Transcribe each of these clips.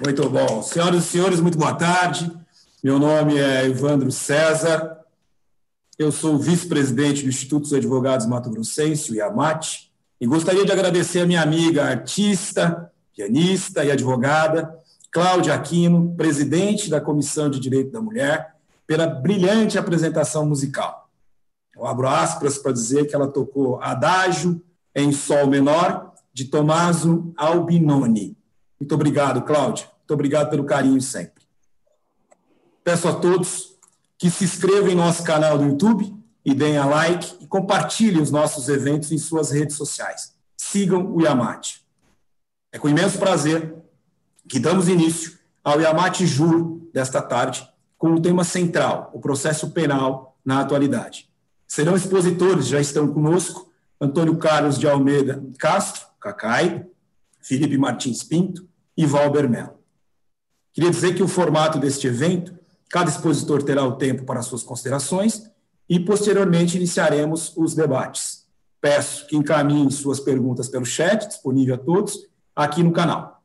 Muito bom. Senhoras e senhores, muito boa tarde. Meu nome é Evandro César. Eu sou vice-presidente do Instituto dos Advogados Mato Grossense, o IAMAT, e gostaria de agradecer a minha amiga artista, pianista e advogada, Cláudia Aquino, presidente da Comissão de Direito da Mulher, pela brilhante apresentação musical. Eu abro aspas para dizer que ela tocou Adágio em Sol menor, de Tommaso Albinoni. Muito obrigado, Cláudia. Muito obrigado pelo carinho sempre. Peço a todos que se inscrevam em nosso canal do YouTube e deem a like e compartilhem os nossos eventos em suas redes sociais. Sigam o IAMAT. É com imenso prazer que damos início ao IAMAT Jur desta tarde com o tema central, o processo penal na atualidade. Serão expositores, já estão conosco, Antônio Carlos de Almeida Castro, Cacai, Felipe Martins Pinto e Valber Mello. Queria dizer que o formato deste evento, cada expositor terá o tempo para suas considerações e, posteriormente, iniciaremos os debates. Peço que encaminhem suas perguntas pelo chat, disponível a todos, aqui no canal.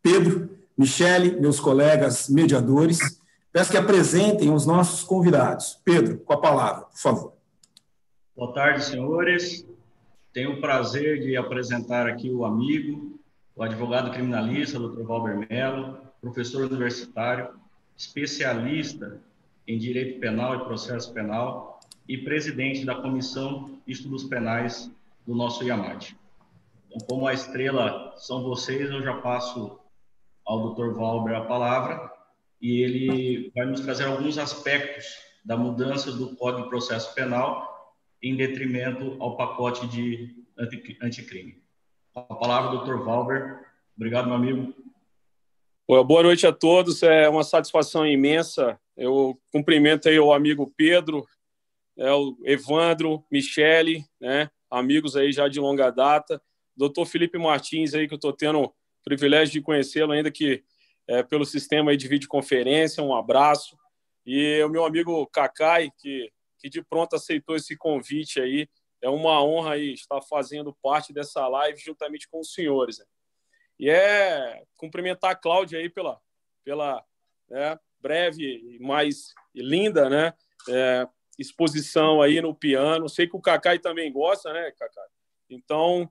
Pedro, Michele, meus colegas mediadores, peço que apresentem os nossos convidados. Pedro, com a palavra, por favor. Boa tarde, senhores. Tenho o prazer de apresentar aqui o amigo, o advogado criminalista, Dr. Valber Mello, professor universitário, especialista em Direito Penal e Processo Penal e presidente da Comissão de Estudos Penais do nosso IAMAT. Então, como a estrela são vocês, eu já passo ao Dr. Valber a palavra e ele vai nos trazer alguns aspectos da mudança do Código de Processo Penal em detrimento ao pacote de anticrime. A palavra, Dr. Valber. Obrigado, meu amigo. Boa noite a todos. É uma satisfação imensa. Eu cumprimento aí o amigo Pedro, o Evandro, Michele, né, amigos aí já de longa data. Doutor Felipe Martins aí, que eu estou tendo o privilégio de conhecê-lo, ainda que pelo sistema aí de videoconferência. Um abraço. E o meu amigo Cacai, que de pronto aceitou esse convite aí. É uma honra aí estar fazendo parte dessa live juntamente com os senhores. Né? E cumprimentar a Cláudia aí pela breve e mais linda, né, exposição aí no piano. Sei que o Cacai também gosta, né, Cacai? Então,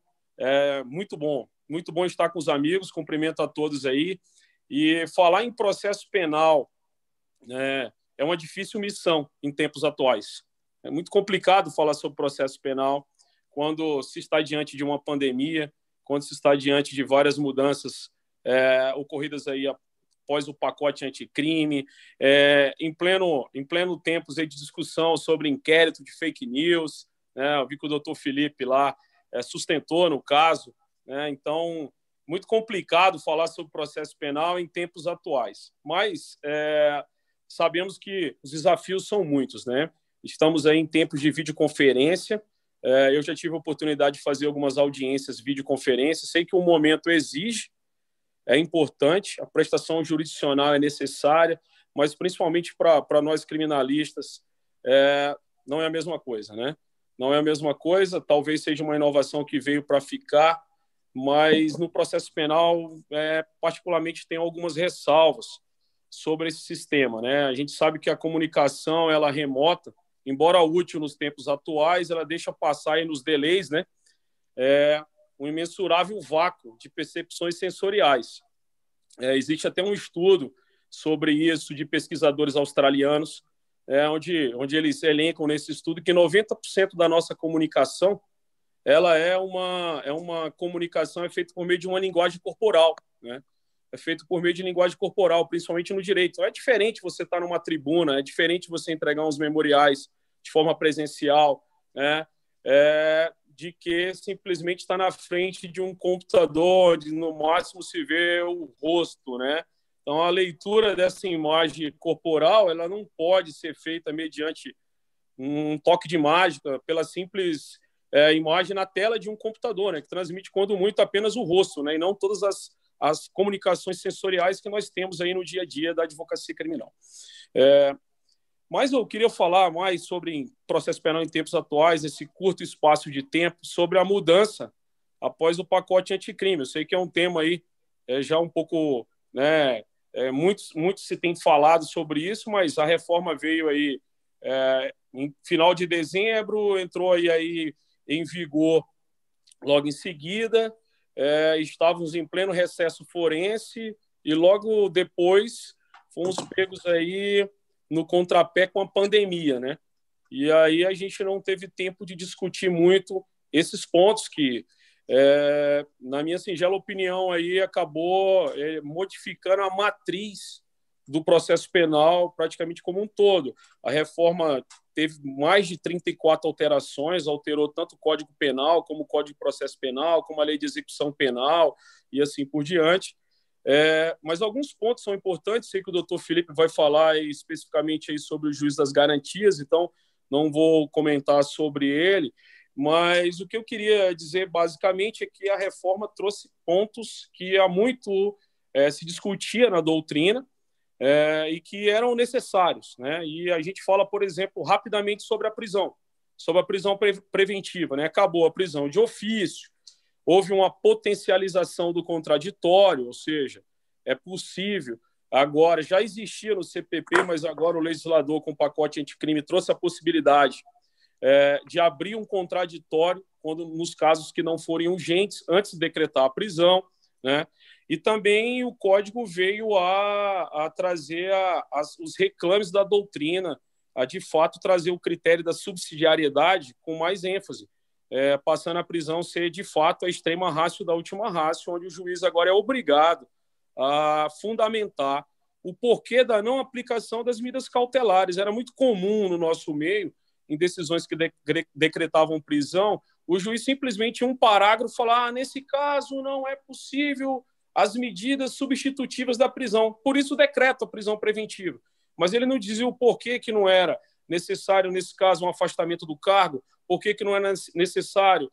Muito bom estar com os amigos, cumprimento a todos aí. E falar em processo penal é uma difícil missão em tempos atuais. É muito complicado falar sobre processo penal quando se está diante de uma pandemia, quando se está diante de várias mudanças ocorridas aí após o pacote anticrime, em pleno tempos aí de discussão sobre inquérito de fake news, né? Eu vi que o doutor Felipe lá sustentou no caso, né? Então, muito complicado falar sobre processo penal em tempos atuais, mas sabemos que os desafios são muitos, né? Estamos aí em tempos de videoconferência. Eu já tive a oportunidade de fazer algumas audiências videoconferência. Sei que o momento exige, é importante, a prestação jurisdicional é necessária, mas principalmente para nós criminalistas não é a mesma coisa, né? Não é a mesma coisa, talvez seja uma inovação que veio para ficar, mas no processo penal, particularmente, tem algumas ressalvas sobre esse sistema, né? A gente sabe que a comunicação, ela remota, embora útil nos tempos atuais, ela deixa passar aí nos delays, né? Um imensurável vácuo de percepções sensoriais. Existe até um estudo sobre isso de pesquisadores australianos, onde eles elencam nesse estudo que 90% da nossa comunicação ela é uma comunicação feita por meio de uma linguagem corporal, né? É feito por meio de linguagem corporal, principalmente no direito. Então, é diferente você estar numa tribuna, é diferente você entregar uns memoriais de forma presencial, né? De que simplesmente estar na frente de um computador, onde no máximo se vê o rosto, né? Então, a leitura dessa imagem corporal, ela não pode ser feita mediante um toque de mágica, pela simples imagem na tela de um computador, né? Que transmite, quando muito, apenas o rosto, né? E não todas as comunicações sensoriais que nós temos aí no dia a dia da advocacia criminal. Mas eu queria falar mais sobre processo penal em tempos atuais, esse curto espaço de tempo, sobre a mudança após o pacote anticrime. Eu sei que é um tema aí já um pouco, né, muito se tem falado sobre isso, mas a reforma veio aí em final de dezembro, entrou aí em vigor logo em seguida, estávamos em pleno recesso forense e logo depois fomos pegos aí no contrapé com a pandemia, né? E aí a gente não teve tempo de discutir muito esses pontos que, na minha singela opinião, aí acabou modificando a matriz do processo penal praticamente como um todo. A reforma teve mais de 34 alterações, alterou tanto o Código Penal, como o Código de Processo Penal, como a Lei de Execução Penal e assim por diante. Mas alguns pontos são importantes, sei que o doutor Felipe vai falar especificamente aí sobre o juiz das garantias, então não vou comentar sobre ele, mas o que eu queria dizer basicamente é que a reforma trouxe pontos que há muito se discutia na doutrina e que eram necessários, né? E a gente fala, por exemplo, rapidamente sobre a prisão preventiva, né? Acabou a prisão de ofício, houve uma potencialização do contraditório, ou seja, é possível, agora, já existia no CPP, mas agora o legislador, com o pacote anticrime, trouxe a possibilidade de abrir um contraditório nos casos que não forem urgentes, antes de decretar a prisão, né? E também o Código veio a trazer os reclames da doutrina, a, de fato, trazer o critério da subsidiariedade com mais ênfase, passando a prisão ser, de fato, a extrema ratio da última ratio, onde o juiz agora é obrigado a fundamentar o porquê da não aplicação das medidas cautelares. Era muito comum no nosso meio, em decisões que decretavam prisão, o juiz simplesmente, em um parágrafo, falar: nesse caso não é possível as medidas substitutivas da prisão, por isso decreta a prisão preventiva. Mas ele não dizia o porquê que não era necessário, nesse caso, um afastamento do cargo, por que não é necessário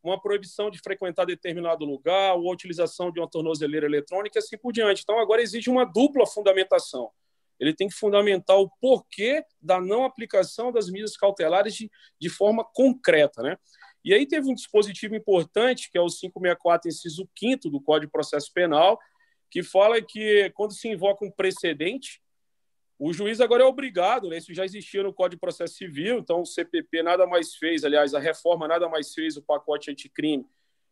uma proibição de frequentar determinado lugar, ou a utilização de uma tornozeleira eletrônica, e assim por diante. Então, agora exige uma dupla fundamentação. Ele tem que fundamentar o porquê da não aplicação das medidas cautelares de forma concreta, né? E aí teve um dispositivo importante, que é o 564, inciso 5º do Código de Processo Penal, que fala que, quando se invoca um precedente, o juiz agora é obrigado, né? Isso já existia no Código de Processo Civil, então o CPP nada mais fez, aliás, a reforma nada mais fez, o pacote anticrime,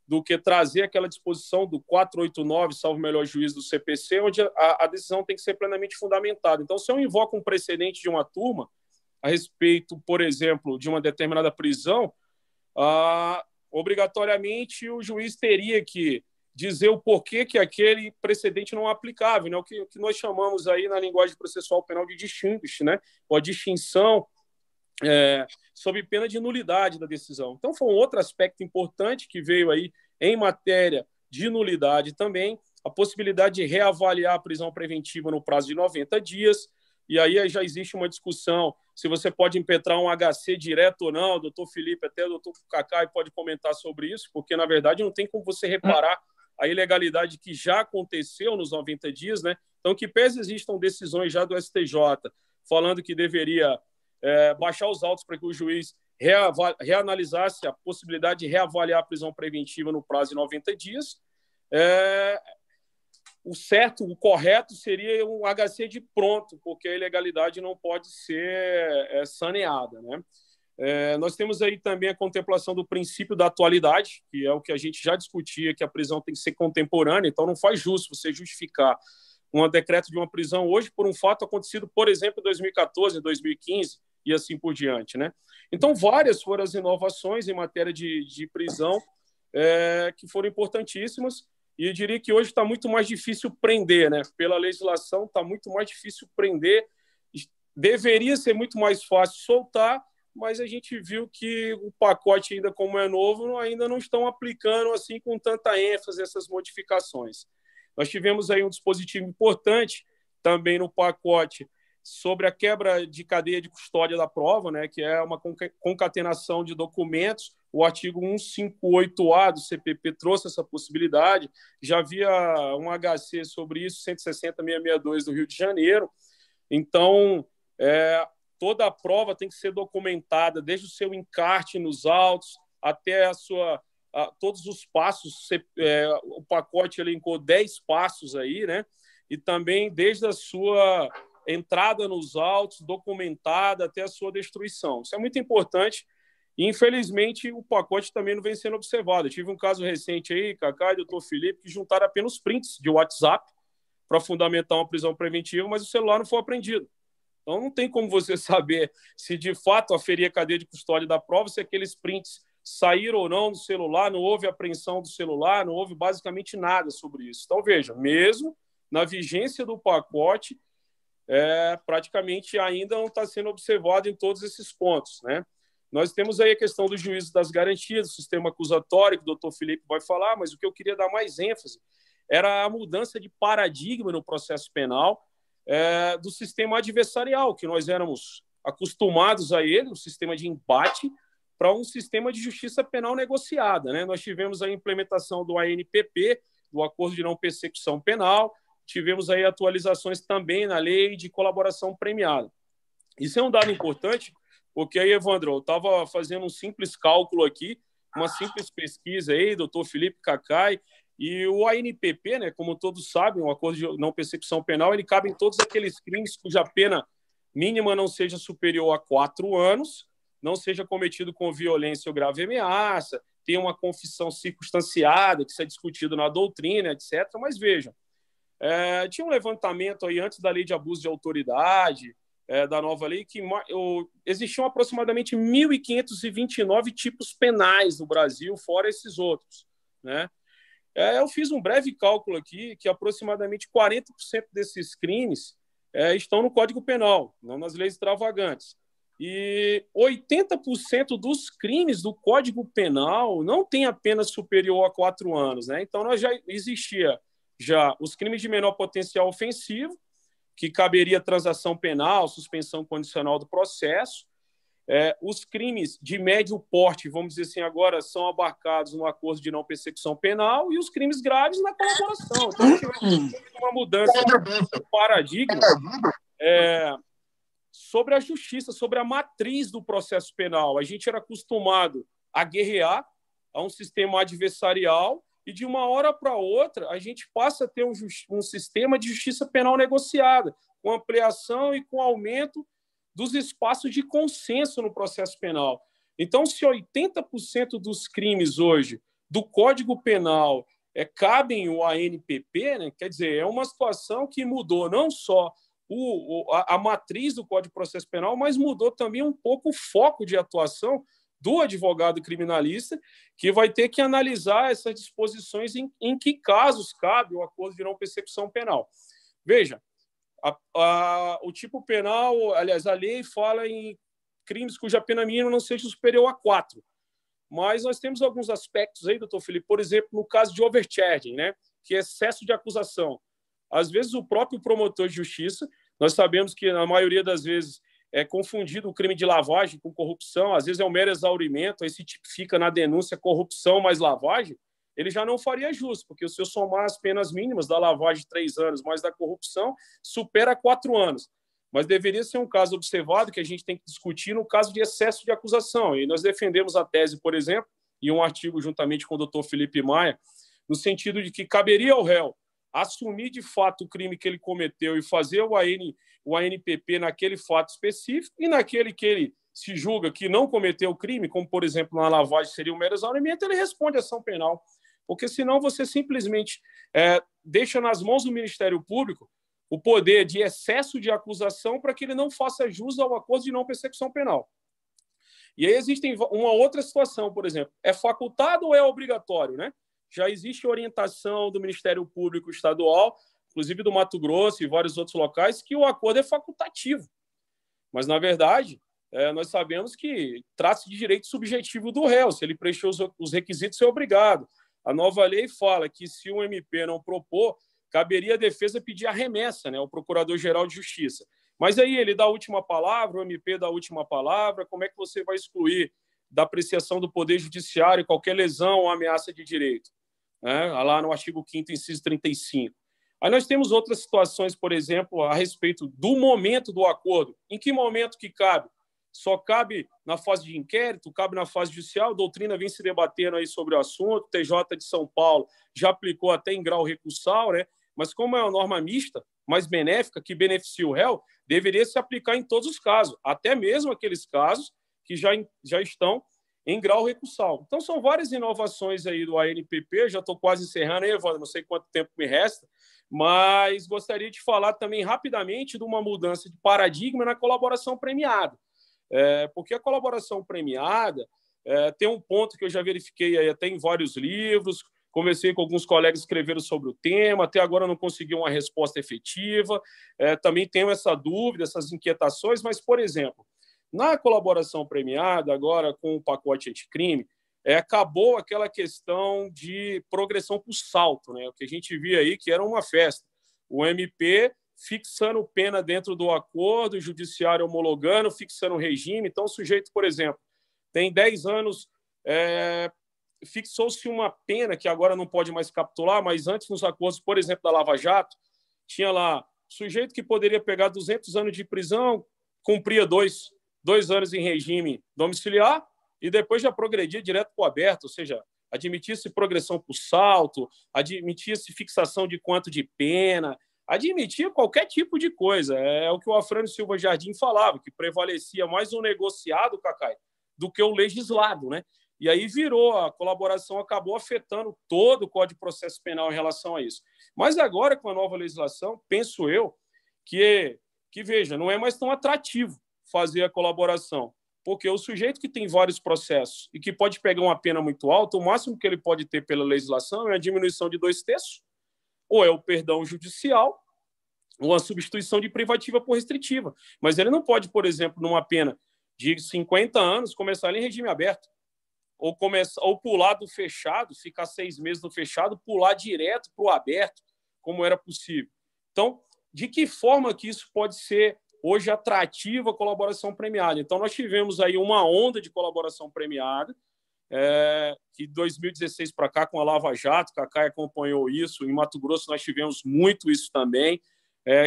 do que trazer aquela disposição do 489, salvo o melhor juízo do CPC, onde a decisão tem que ser plenamente fundamentada. Então, se eu invoco um precedente de uma turma a respeito, por exemplo, de uma determinada prisão, obrigatoriamente o juiz teria que dizer o porquê que aquele precedente não é aplicável, né? O que nós chamamos aí na linguagem processual penal de distinguish, né? Ou a distinção sob pena de nulidade da decisão. Então, foi um outro aspecto importante que veio aí em matéria de nulidade também, a possibilidade de reavaliar a prisão preventiva no prazo de 90 dias, e aí já existe uma discussão se você pode impetrar um HC direto ou não. O doutor Felipe, até o doutor Cacai pode comentar sobre isso, porque, na verdade, não tem como você reparar a ilegalidade que já aconteceu nos 90 dias, né? Então, que pese existam decisões já do STJ falando que deveria baixar os autos para que o juiz reanalisasse a possibilidade de reavaliar a prisão preventiva no prazo de 90 dias, o certo, o correto seria um HC de pronto, porque a ilegalidade não pode ser saneada, né? Nós temos aí também a contemplação do princípio da atualidade, que é o que a gente já discutia, que a prisão tem que ser contemporânea, então não faz justo você justificar um decreto de uma prisão hoje por um fato acontecido, por exemplo, em 2014, em 2015 e assim por diante, né? Então, várias foram as inovações em matéria de prisão que foram importantíssimas, e eu diria que hoje está muito mais difícil prender, né? Pela legislação está muito mais difícil prender, deveria ser muito mais fácil soltar, mas a gente viu que o pacote, ainda como é novo, ainda não estão aplicando assim com tanta ênfase essas modificações. Nós tivemos aí um dispositivo importante também no pacote sobre a quebra de cadeia de custódia da prova, né, que é uma concatenação de documentos. O artigo 158A do CPP trouxe essa possibilidade. Já havia um HC sobre isso, 160.662 do Rio de Janeiro. Então, toda a prova tem que ser documentada, desde o seu encarte nos autos até todos os passos. O pacote elencou 10 passos aí, né? E também desde a sua entrada nos autos, documentada, até a sua destruição. Isso é muito importante e, infelizmente, o pacote também não vem sendo observado. Eu tive um caso recente aí, Cacá e doutor Felipe, que juntaram apenas prints de WhatsApp para fundamentar uma prisão preventiva, mas o celular não foi apreendido. Então, não tem como você saber se, de fato, aferir a cadeia de custódia da prova, se aqueles prints saíram ou não do celular, não houve apreensão do celular, não houve basicamente nada sobre isso. Então, veja, mesmo na vigência do pacote, praticamente ainda não está sendo observado em todos esses pontos, né? Nós temos aí a questão do juízo das garantias, do sistema acusatório, que o doutor Felipe vai falar, mas o que eu queria dar mais ênfase era a mudança de paradigma no processo penal, do sistema adversarial, que nós éramos acostumados a ele, um sistema de embate, para um sistema de justiça penal negociada, né? Nós tivemos a implementação do ANPP, do Acordo de Não Persecução Penal, tivemos aí atualizações também na lei de colaboração premiada. Isso é um dado importante, porque aí, Evandro, eu estava fazendo um simples cálculo aqui, uma simples pesquisa aí, doutor Felipe Cacai, e o ANPP, né, como todos sabem, o Acordo de Não Persecução Penal, ele cabe em todos aqueles crimes cuja pena mínima não seja superior a 4 anos, não seja cometido com violência ou grave ameaça, tenha uma confissão circunstanciada, que isso é discutido na doutrina, etc. Mas vejam, tinha um levantamento aí antes da lei de abuso de autoridade, da nova lei, que existiam aproximadamente 1.529 tipos penais no Brasil, fora esses outros, né? Eu fiz um breve cálculo aqui, que aproximadamente 40% desses crimes estão no Código Penal, não nas leis extravagantes. E 80% dos crimes do Código Penal não tem a pena superior a 4 anos, né? Então, nós já existia os crimes de menor potencial ofensivo, que caberia transação penal, suspensão condicional do processo. Os crimes de médio porte, vamos dizer assim, agora são abarcados no Acordo de Não Persecução Penal, e os crimes graves na colaboração. Então, tivemos uma mudança de paradigma sobre a justiça, sobre a matriz do processo penal. A gente era acostumado a guerrear a um sistema adversarial, e de uma hora para outra a gente passa a ter um sistema de justiça penal negociada, com ampliação e com aumento dos espaços de consenso no processo penal. Então, se 80% dos crimes hoje do Código Penal cabem o ANPP, né, quer dizer, é uma situação que mudou não só a matriz do Código de Processo Penal, mas mudou também um pouco o foco de atuação do advogado criminalista, que vai ter que analisar essas disposições em que casos cabe o acordo de não persecução penal. Veja, o tipo penal, aliás, a lei fala em crimes cuja pena mínima não seja superior a 4. Mas nós temos alguns aspectos aí, doutor Felipe, por exemplo, no caso de overcharging, né, que é excesso de acusação. Às vezes, o próprio promotor de justiça, nós sabemos que, na maioria das vezes, é confundido o crime de lavagem com corrupção, às vezes é um mero exaurimento, aí se tipifica na denúncia corrupção mais lavagem, ele já não faria jus, porque se eu somar as penas mínimas da lavagem de 3 anos mais da corrupção, supera 4 anos. Mas deveria ser um caso observado que a gente tem que discutir no caso de excesso de acusação. E nós defendemos a tese, por exemplo, e um artigo juntamente com o doutor Felipe Maia, no sentido de que caberia ao réu assumir de fato o crime que ele cometeu e fazer o ANPP naquele fato específico, e naquele que ele se julga que não cometeu o crime, como, por exemplo, na lavagem seria um mero exaurimento, ele responde à ação penal. Porque senão você simplesmente deixa nas mãos do Ministério Público o poder de excesso de acusação para que ele não faça jus ao acordo de não persecução penal. E aí existe uma outra situação, por exemplo, é facultado ou é obrigatório, né? Já existe orientação do Ministério Público Estadual, inclusive do Mato Grosso e vários outros locais, que o acordo é facultativo. Mas, na verdade, nós sabemos que trata-se de direito subjetivo do réu. Se ele preencheu os requisitos, é obrigado. A nova lei fala que, se o MP não propor, caberia a defesa pedir a remessa, né, ao Procurador-Geral de Justiça. Mas aí ele dá a última palavra, o MP dá a última palavra, como é que você vai excluir da apreciação do Poder Judiciário qualquer lesão ou ameaça de direito? Lá no artigo 5º, inciso 35. Aí nós temos outras situações, por exemplo, a respeito do momento do acordo. Em que momento que cabe? Só cabe na fase de inquérito, cabe na fase judicial, a doutrina vem se debatendo aí sobre o assunto, o TJ de São Paulo já aplicou até em grau recursal, né? Mas como é uma norma mista, mais benéfica, que beneficia o réu, deveria se aplicar em todos os casos, até mesmo aqueles casos que já estão em grau recursal. Então, são várias inovações aí do ANPP, já estou quase encerrando aí, Evandro, não sei quanto tempo me resta, mas gostaria de falar também rapidamente de uma mudança de paradigma na colaboração premiada. Porque a colaboração premiada tem um ponto que eu já verifiquei aí até em vários livros, conversei com alguns colegas que escreveram sobre o tema, até agora não consegui uma resposta efetiva, também tenho essa dúvida, essas inquietações, mas, por exemplo, na colaboração premiada, agora com o pacote anticrime, acabou aquela questão de progressão por salto, né? O que a gente via aí que era uma festa. O MP fixando pena dentro do acordo, o judiciário homologando, fixando o regime. Então, o sujeito, por exemplo, tem 10 anos, fixou-se uma pena que agora não pode mais capitular, mas antes, nos acordos, por exemplo, da Lava Jato, tinha lá sujeito que poderia pegar 200 anos de prisão, cumpria 2 anos em regime domiciliar e depois já progredia direto para o aberto, ou seja, admitia-se progressão por salto, admitia-se fixação de quanto de pena, admitia qualquer tipo de coisa. É o que o Afrânio Silva Jardim falava, que prevalecia mais o negociado, Cacai, do que o legislado, né? E aí virou, a colaboração acabou afetando todo o Código de Processo Penal em relação a isso. Mas agora, com a nova legislação, penso eu que veja, não é mais tão atrativo fazer a colaboração, porque o sujeito que tem vários processos e que pode pegar uma pena muito alta, o máximo que ele pode ter pela legislação é a diminuição de 2/3, ou é o perdão judicial, ou a substituição de privativa por restritiva. Mas ele não pode, por exemplo, numa pena de 50 anos, começar em regime aberto, ou pular do fechado, ficar 6 meses no fechado, pular direto para o aberto, como era possível. Então, de que forma que isso pode ser hoje atrativa a colaboração premiada? Então, nós tivemos aí uma onda de colaboração premiada, que de 2016 para cá, com a Lava Jato, Cacai acompanhou isso, em Mato Grosso nós tivemos muito isso também,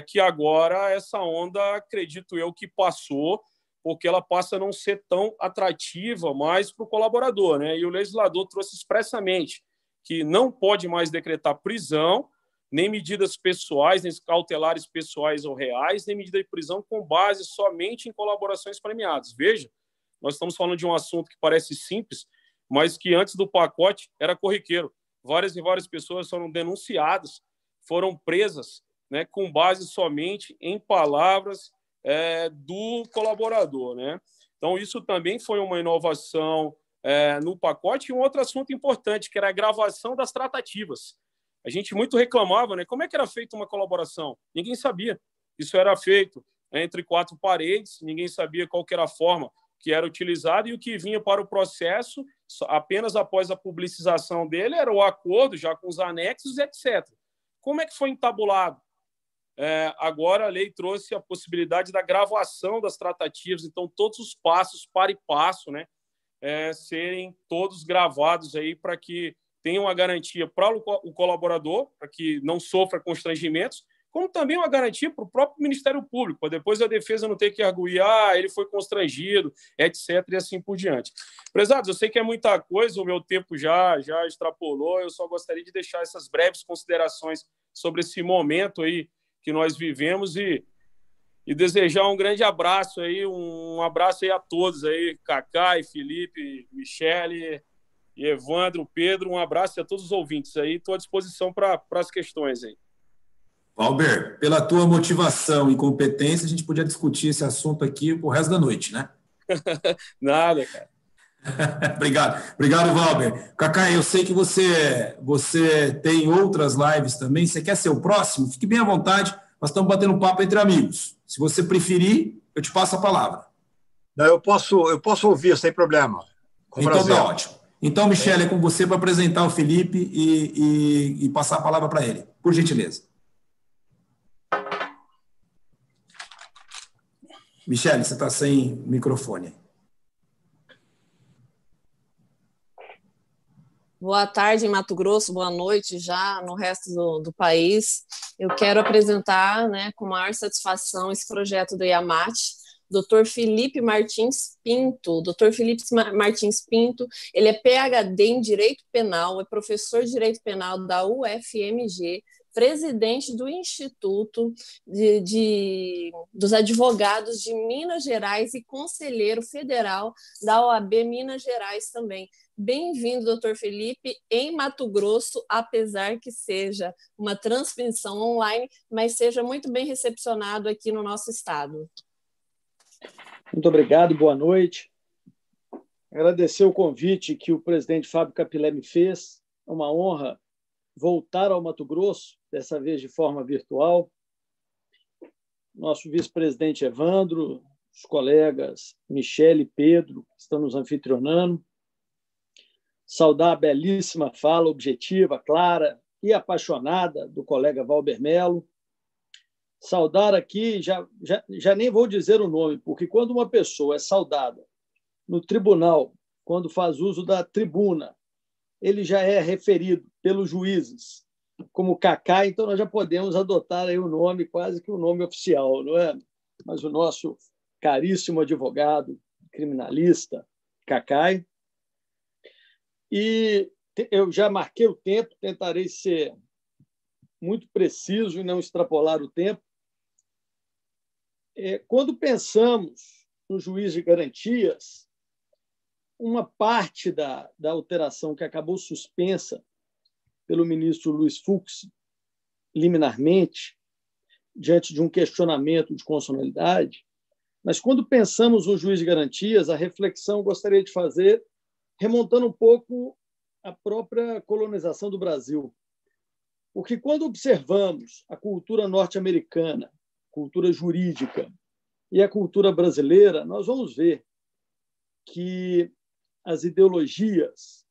que agora essa onda, acredito eu, que passou, porque ela passa a não ser tão atrativa mais para o colaborador, né? E o legislador trouxe expressamente que não pode mais decretar prisão nem medidas pessoais, nem cautelares pessoais ou reais, nem medida de prisão com base somente em colaborações premiadas. Veja, nós estamos falando de um assunto que parece simples, mas que antes do pacote era corriqueiro. Várias e várias pessoas foram denunciadas, foram presas, né, com base somente em palavras do colaborador, né? Então, isso também foi uma inovação no pacote. E um outro assunto importante, que era a gravação das tratativas. A gente muito reclamava, né? Como é que era feita uma colaboração? Ninguém sabia. Isso era feito entre quatro paredes, ninguém sabia qual que era a forma que era utilizada, e o que vinha para o processo, apenas após a publicização dele, era o acordo, já com os anexos, etc. Como é que foi entabulado? Agora a lei trouxe a possibilidade da gravação das tratativas, então todos os passos, para e passo, né, serem todos gravados aí para que tenham uma garantia para o colaborador, para que não sofra constrangimentos, como também uma garantia para o próprio Ministério Público, para depois a defesa não ter que arguir, ele foi constrangido, etc., e assim por diante. Prezados, eu sei que é muita coisa, o meu tempo já extrapolou, eu só gostaria de deixar essas breves considerações sobre esse momento aí que nós vivemos e desejar um grande abraço aí, um abraço aí a todos aí, Cacá e Felipe, Michele e Evandro, Pedro, um abraço a todos os ouvintes aí, estou à disposição para as questões aí. Valber, pela tua motivação e competência, a gente podia discutir esse assunto aqui pro resto da noite, né? Nada, cara. Obrigado, Valber. Cacá, eu sei que você tem outras lives também. Você quer ser o próximo? Fique bem à vontade. Nós estamos batendo papo entre amigos. Se você preferir, eu te passo a palavra. Não, eu posso ouvir, sem problema. Então tá ótimo. Então, Michele, é com você para apresentar o Felipe e passar a palavra para ele. Por gentileza. Michele, você está sem microfone. Boa tarde em Mato Grosso, boa noite já no resto do país. Eu quero apresentar, né, com maior satisfação esse projeto do IAMAT, Dr. Felipe Martins Pinto. Dr. Felipe Martins Pinto, ele é PhD em Direito Penal, é professor de Direito Penal da UFMG, presidente do Instituto dos Advogados de Minas Gerais e conselheiro federal da OAB Minas Gerais também. Bem-vindo, doutor Felipe, em Mato Grosso, apesar que seja uma transmissão online, mas seja muito bem recepcionado aqui no nosso estado. Muito obrigado, boa noite. Agradecer o convite que o presidente Fábio Capilé me fez. É uma honra voltar ao Mato Grosso, dessa vez de forma virtual. Nosso vice-presidente Evandro, os colegas Michele e Pedro, que estão nos anfitrionando. Saudar a belíssima fala, objetiva, clara e apaixonada do colega Valber Melo. Saudar aqui, já nem vou dizer o nome, porque quando uma pessoa é saudada no tribunal, quando faz uso da tribuna, ele já é referido pelos juízes como Cacá, então nós já podemos adotar aí o nome, quase que o nome oficial, não é? Mas o nosso caríssimo advogado criminalista, Cacá. E eu já marquei o tempo, tentarei ser muito preciso e não extrapolar o tempo. Quando pensamos no juiz de garantias, uma parte da alteração que acabou suspensa pelo ministro Luiz Fux, liminarmente, diante de um questionamento de constitucionalidade, mas quando pensamos no juiz de garantias, a reflexão eu gostaria de fazer remontando um pouco a própria colonização do Brasil. Porque quando observamos a cultura norte-americana, cultura jurídica, e a cultura brasileira, nós vamos ver que as ideologias,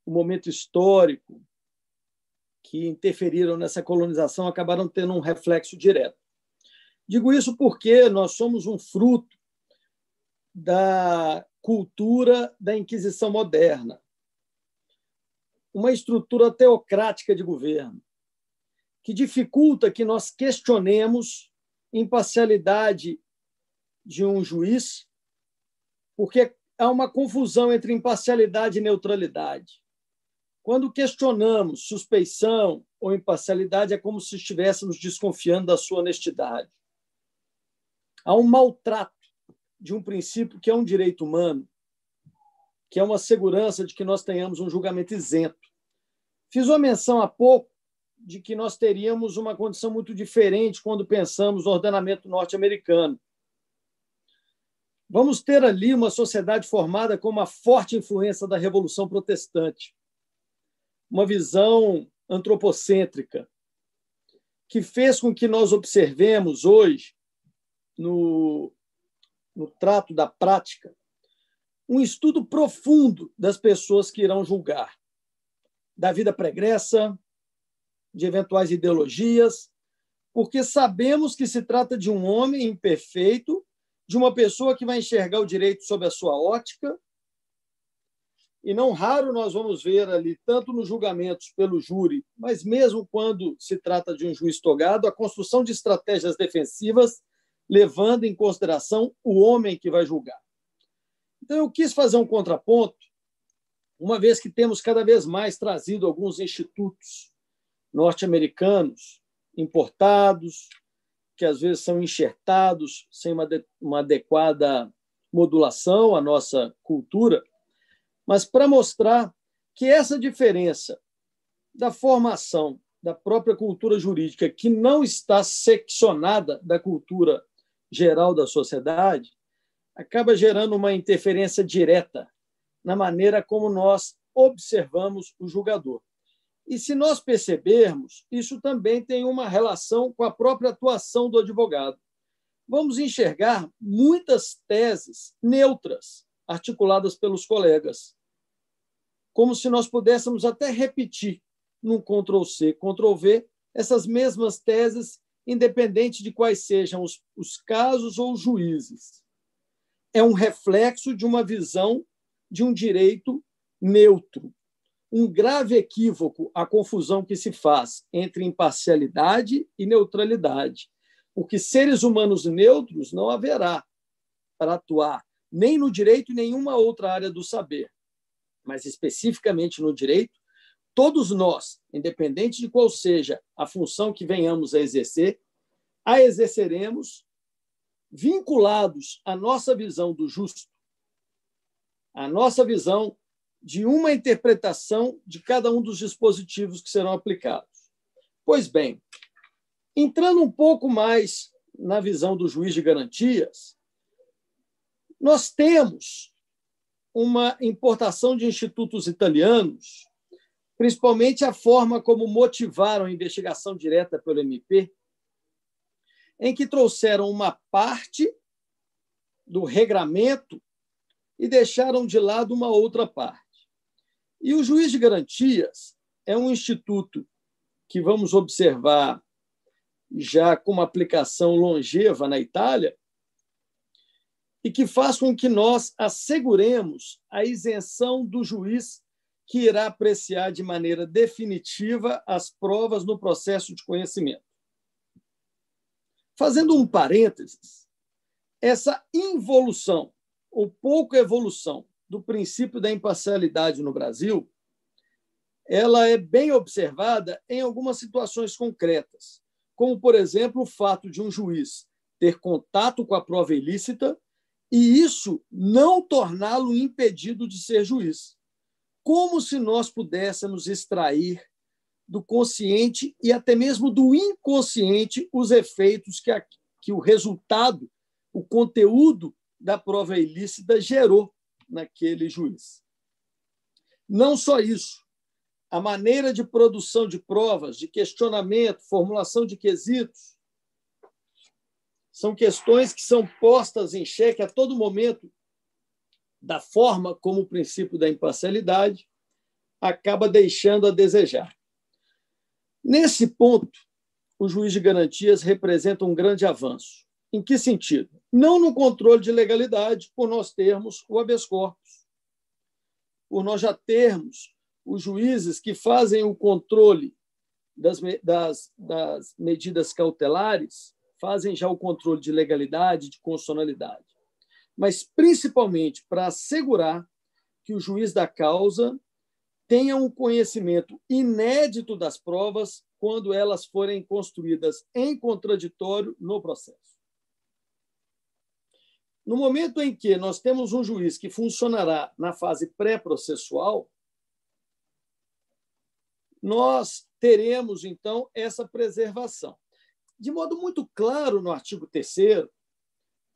o momento histórico que interferiram nessa colonização acabaram tendo um reflexo direto. Digo isso porque nós somos um fruto da cultura da Inquisição moderna, uma estrutura teocrática de governo que dificulta que nós questionemos imparcialidade de um juiz, porque há uma confusão entre imparcialidade e neutralidade. Quando questionamos suspeição, ou imparcialidade é como se estivéssemos desconfiando da sua honestidade. Há um maltrato de um princípio que é um direito humano, que é uma segurança de que nós tenhamos um julgamento isento. Fiz uma menção há pouco de que nós teríamos uma condição muito diferente quando pensamos no ordenamento norte-americano. Vamos ter ali uma sociedade formada com uma forte influência da Revolução Protestante, uma visão antropocêntrica, que fez com que nós observemos hoje, no trato da prática, um estudo profundo das pessoas que irão julgar, da vida pregressa, de eventuais ideologias, porque sabemos que se trata de um homem imperfeito, de uma pessoa que vai enxergar o direito sob a sua ótica, e não raro nós vamos ver ali, tanto nos julgamentos pelo júri, mas mesmo quando se trata de um juiz togado, a construção de estratégias defensivas, levando em consideração o homem que vai julgar. Então, eu quis fazer um contraponto, uma vez que temos cada vez mais trazido alguns institutos norte-americanos importados, que às vezes são enxertados sem uma adequada modulação à nossa cultura, mas para mostrar que essa diferença da formação da própria cultura jurídica, que não está seccionada da cultura geral da sociedade, acaba gerando uma interferência direta na maneira como nós observamos o julgador. E se nós percebermos, isso também tem uma relação com a própria atuação do advogado. Vamos enxergar muitas teses neutras articuladas pelos colegas, como se nós pudéssemos até repetir num Ctrl-C, Ctrl-V, essas mesmas teses, independente de quais sejam os casos ou os juízes. É um reflexo de uma visão de um direito neutro. Um grave equívoco a confusão que se faz entre imparcialidade e neutralidade, porque seres humanos neutros não haverá para atuar nem no direito e nenhuma outra área do saber, mas especificamente no direito, todos nós, independente de qual seja a função que venhamos a exerceremos vinculados à nossa visão do justo, à nossa visão de uma interpretação de cada um dos dispositivos que serão aplicados. Pois bem, entrando um pouco mais na visão do juiz de garantias, nós temos uma importação de institutos italianos, principalmente a forma como motivaram a investigação direta pelo MP, em que trouxeram uma parte do regramento e deixaram de lado uma outra parte. E o juiz de garantias é um instituto que vamos observar já com uma aplicação longeva na Itália e que faz com que nós asseguremos a isenção do juiz que irá apreciar de maneira definitiva as provas no processo de conhecimento. Fazendo um parênteses, essa involução ou pouca evolução do princípio da imparcialidade no Brasil, ela é bem observada em algumas situações concretas, como, por exemplo, o fato de um juiz ter contato com a prova ilícita e isso não torná-lo impedido de ser juiz. Como se nós pudéssemos extrair do consciente e até mesmo do inconsciente os efeitos que o resultado, o conteúdo da prova ilícita gerou naquele juiz. Não só isso, a maneira de produção de provas, de questionamento, formulação de quesitos, são questões que são postas em xeque a todo momento da forma como o princípio da imparcialidade acaba deixando a desejar. Nesse ponto, o juiz de garantias representa um grande avanço. Em que sentido? Não no controle de legalidade, por nós termos o habeas corpus, por nós já termos os juízes que fazem o controle das medidas cautelares, fazem já o controle de legalidade, de constitucionalidade, mas principalmente para assegurar que o juiz da causa tenha um conhecimento inédito das provas quando elas forem construídas em contraditório no processo. No momento em que nós temos um juiz que funcionará na fase pré-processual, nós teremos, então, essa preservação. De modo muito claro, no artigo 3º,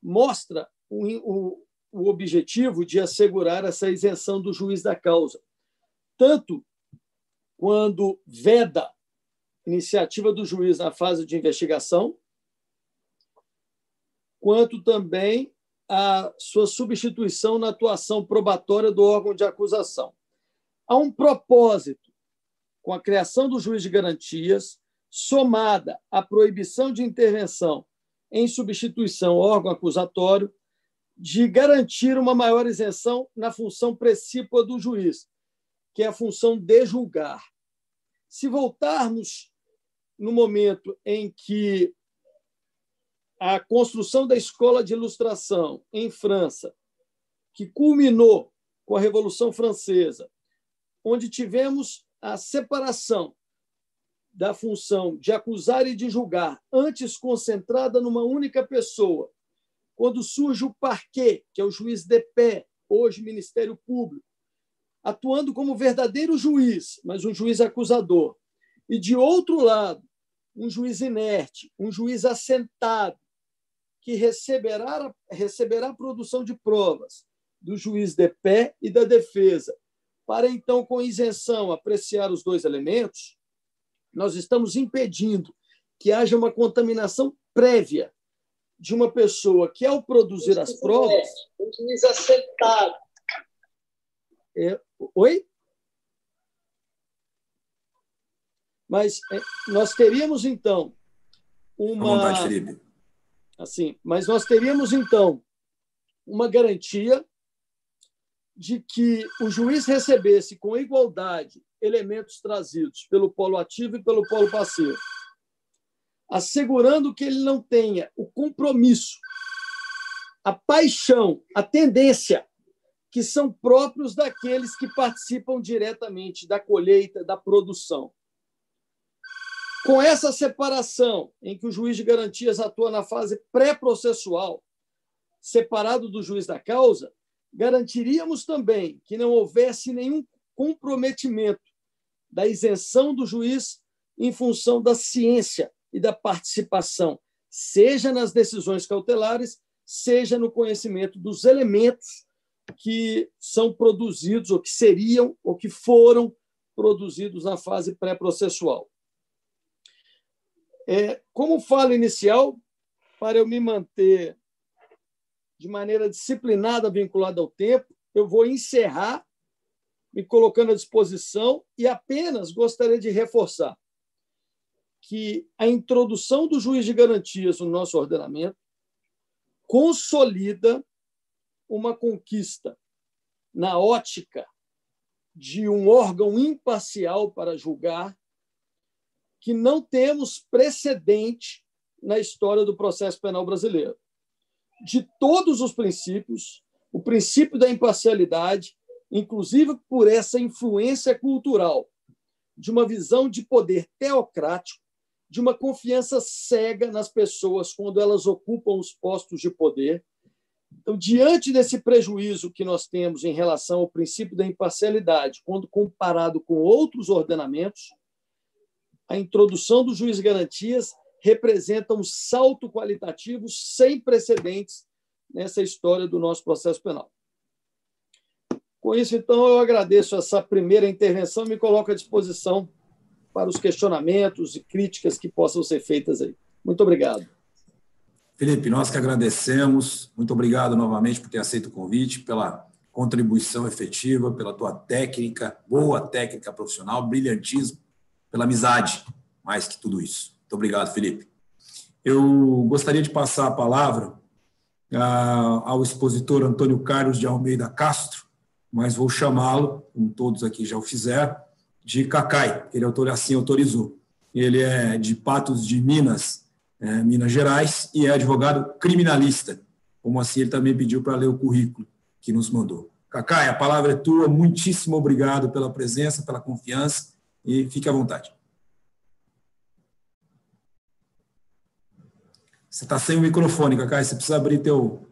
mostra o objetivo de assegurar essa isenção do juiz da causa, tanto quando veda iniciativa do juiz na fase de investigação, quanto também a sua substituição na atuação probatória do órgão de acusação. Há um propósito com a criação do juiz de garantias, somada à proibição de intervenção em substituição ao órgão acusatório, de garantir uma maior isenção na função precípua do juiz, que é a função de julgar. Se voltarmos no momento em que a construção da escola de ilustração em França, que culminou com a Revolução Francesa, onde tivemos a separação da função de acusar e de julgar, antes concentrada numa única pessoa, quando surge o parquet, que é o juiz de pé, hoje Ministério Público, atuando como verdadeiro juiz, mas um juiz acusador, e, de outro lado, um juiz inerte, um juiz assentado, que receberá a produção de provas do juiz de pé e da defesa, para, então, com isenção, apreciar os dois elementos, nós estamos impedindo que haja uma contaminação prévia de uma pessoa que, ao produzir as provas... Um juiz assentado. Oi? Mas nós teríamos, então, uma... À vontade, Felipe. Assim, mas nós teríamos, então, uma garantia de que o juiz recebesse com igualdade elementos trazidos pelo polo ativo e pelo polo passivo, assegurando que ele não tenha o compromisso, a paixão, a tendência, que são próprios daqueles que participam diretamente da colheita, da produção. Com essa separação, em que o juiz de garantias atua na fase pré-processual, separado do juiz da causa, garantiríamos também que não houvesse nenhum comprometimento da isenção do juiz em função da ciência e da participação, seja nas decisões cautelares, seja no conhecimento dos elementos que são produzidos, ou que seriam, ou que foram produzidos na fase pré-processual. Como fala inicial, para eu me manter de maneira disciplinada, vinculada ao tempo, eu vou encerrar me colocando à disposição e apenas gostaria de reforçar que a introdução do juiz de garantias no nosso ordenamento consolida uma conquista na ótica de um órgão imparcial para julgar, que não temos precedente na história do processo penal brasileiro. De todos os princípios, o princípio da imparcialidade, inclusive por essa influência cultural de uma visão de poder teocrático, de uma confiança cega nas pessoas quando elas ocupam os postos de poder. Então, diante desse prejuízo que nós temos em relação ao princípio da imparcialidade, quando comparado com outros ordenamentos, a introdução do juiz de garantias representa um salto qualitativo sem precedentes nessa história do nosso processo penal. Com isso, então, eu agradeço essa primeira intervenção e me coloco à disposição para os questionamentos e críticas que possam ser feitas aí. Muito obrigado. Felipe, nós que agradecemos. Muito obrigado novamente por ter aceito o convite, pela contribuição efetiva, pela tua técnica, boa técnica profissional, brilhantismo, pela amizade, mais que tudo isso. Muito obrigado, Felipe. Eu gostaria de passar a palavra ao expositor Antônio Carlos de Almeida Castro, mas vou chamá-lo, como todos aqui já o fizeram, de Cacai, que ele assim autorizou. Ele é de Patos de Minas, Minas Gerais, e é advogado criminalista, como assim ele também pediu para ler o currículo que nos mandou. Cacai, a palavra é tua, muitíssimo obrigado pela presença, pela confiança, e fique à vontade. Você está sem o microfone, Cacá, você precisa abrir teu...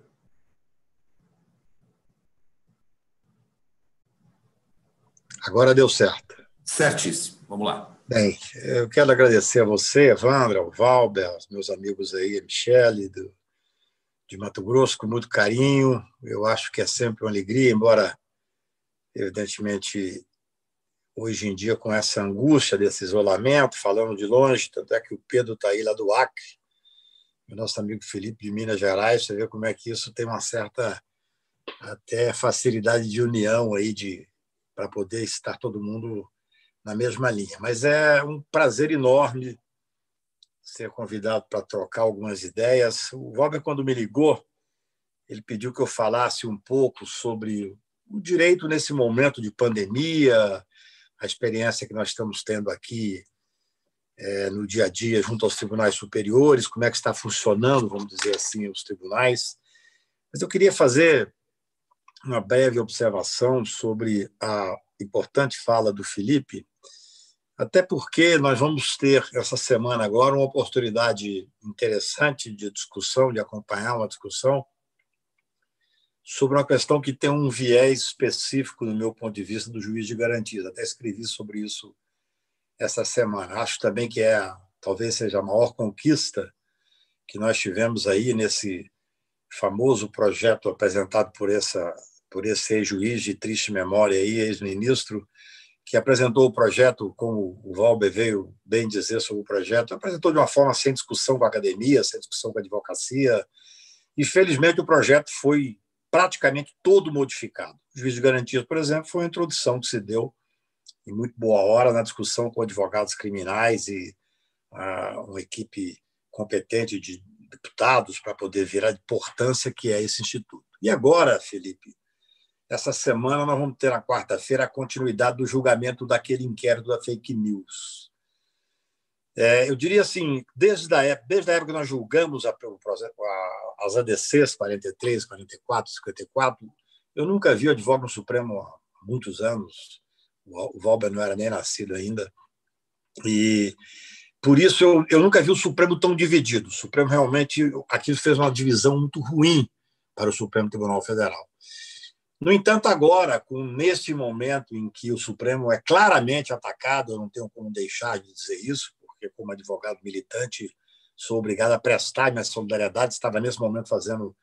Agora deu certo. Certíssimo. Vamos lá. Bem, eu quero agradecer a você, Evandro, ao Valber, aos meus amigos aí, a Michele, de Mato Grosso, com muito carinho. Eu acho que é sempre uma alegria, embora, evidentemente, hoje em dia, com essa angústia desse isolamento, falando de longe, tanto é que o Pedro está aí lá do Acre, o nosso amigo Felipe de Minas Gerais, você vê como é que isso tem uma certa até facilidade de união aí para poder estar todo mundo na mesma linha. Mas é um prazer enorme ser convidado para trocar algumas ideias. O Valber, quando me ligou, ele pediu que eu falasse um pouco sobre o direito nesse momento de pandemia, a experiência que nós estamos tendo aqui no dia a dia junto aos tribunais superiores, como é que está funcionando, vamos dizer assim, os tribunais. Mas eu queria fazer uma breve observação sobre a importante fala do Felipe, até porque nós vamos ter, essa semana agora, uma oportunidade interessante de discussão, de acompanhar uma discussão sobre uma questão que tem um viés específico, do meu ponto de vista, do juiz de garantias. Até escrevi sobre isso essa semana. Acho também que talvez seja a maior conquista que nós tivemos aí nesse famoso projeto apresentado por esse ex-juiz de triste memória, ex-ministro, que apresentou o projeto, como o Valber veio bem dizer sobre o projeto, apresentou de uma forma sem discussão com a academia, sem discussão com a advocacia, e, felizmente, o projeto foi praticamente todo modificado. O juiz de garantias, por exemplo, foi uma introdução que se deu em muito boa hora na discussão com advogados criminais e uma equipe competente de deputados para poder ver a importância que é esse instituto. E agora, Felipe, essa semana nós vamos ter, na quarta-feira, a continuidade do julgamento daquele inquérito da fake news. Eu diria assim, desde a época que nós julgamos as ADCs 43, 44, 54, eu nunca vi o advogado no Supremo há muitos anos, o Valber não era nem nascido ainda, e por isso eu nunca vi o Supremo tão dividido. O Supremo realmente, aquilo fez uma divisão muito ruim para o Supremo Tribunal Federal. No entanto, agora, neste momento em que o Supremo é claramente atacado, eu não tenho como deixar de dizer isso, porque, como advogado militante, sou obrigado a prestar minha solidariedade. Estava, nesse momento, fazendo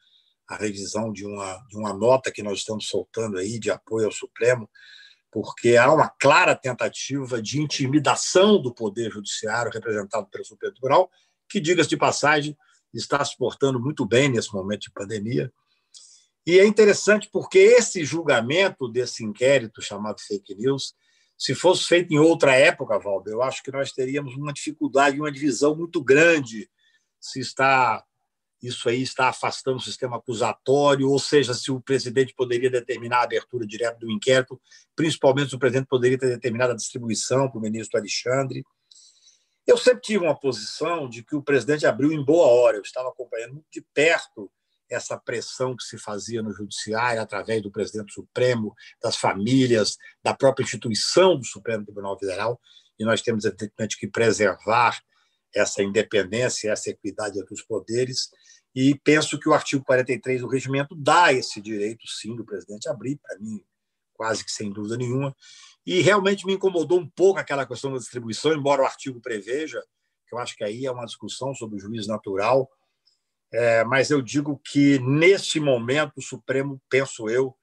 a revisão de uma nota que nós estamos soltando aí de apoio ao Supremo, porque há uma clara tentativa de intimidação do Poder Judiciário, representado pelo Supremo Tribunal, que, diga-se de passagem, está se portando muito bem nesse momento de pandemia. E é interessante porque esse julgamento desse inquérito chamado fake news, se fosse feito em outra época, Valber, eu acho que nós teríamos uma dificuldade, uma divisão muito grande se isso aí está afastando o sistema acusatório, ou seja, se o presidente poderia determinar a abertura direta do inquérito, principalmente se o presidente poderia ter determinado a distribuição para o ministro Alexandre. Eu sempre tive uma posição de que o presidente abriu em boa hora. Eu estava acompanhando muito de perto essa pressão que se fazia no judiciário através do presidente do Supremo, das famílias, da própria instituição do Supremo Tribunal Federal, e nós temos, evidentemente, que preservar essa independência, essa equidade entre os poderes, e penso que o artigo 43 do regimento dá esse direito, sim, do presidente abrir, para mim, quase que sem dúvida nenhuma, e realmente me incomodou um pouco aquela questão da distribuição, embora o artigo preveja, que eu acho que aí é uma discussão sobre o juiz natural, mas eu digo que, neste momento, o Supremo, penso eu,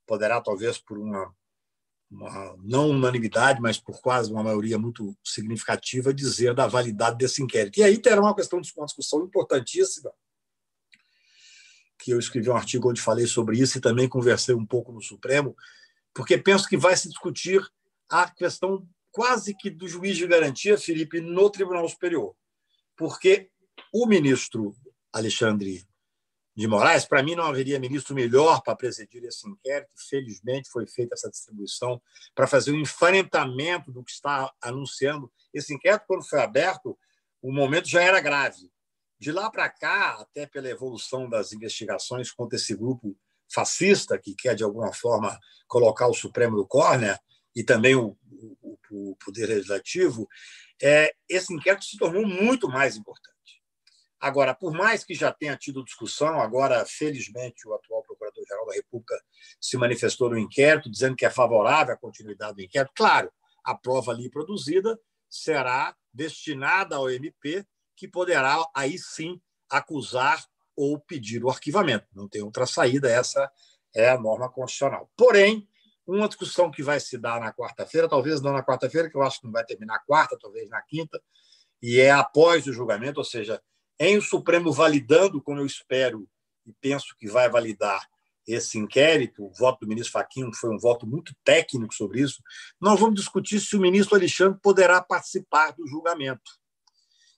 poderá, talvez por uma não unanimidade, mas por quase uma maioria muito significativa, dizer da validade desse inquérito. E aí terá uma discussão importantíssima, que eu escrevi um artigo onde falei sobre isso e também conversei um pouco no Supremo, porque penso que vai se discutir a questão quase que do juiz de garantia, Felipe, no Tribunal Superior. Porque o ministro Alexandre de Moraes, para mim não haveria ministro melhor para presidir esse inquérito. Felizmente foi feita essa distribuição para fazer o enfrentamento do que está anunciando. Esse inquérito, quando foi aberto, o momento já era grave. De lá para cá, até pela evolução das investigações contra esse grupo fascista que quer, de alguma forma, colocar o Supremo no córner e também o Poder Legislativo, esse inquérito se tornou muito mais importante. Agora, por mais que já tenha tido discussão, agora, felizmente, o atual Procurador-Geral da República se manifestou no inquérito, dizendo que é favorável à continuidade do inquérito. Claro, a prova ali produzida será destinada ao MP, que poderá, aí sim, acusar ou pedir o arquivamento. Não tem outra saída, essa é a norma constitucional. Porém, uma discussão que vai se dar na quarta-feira, talvez não na quarta-feira, que eu acho que não vai terminar quarta, talvez na quinta, e é após o julgamento, ou seja, em o Supremo validando, como eu espero e penso que vai validar esse inquérito, o voto do ministro Fachin foi um voto muito técnico sobre isso, nós vamos discutir se o ministro Alexandre poderá participar do julgamento.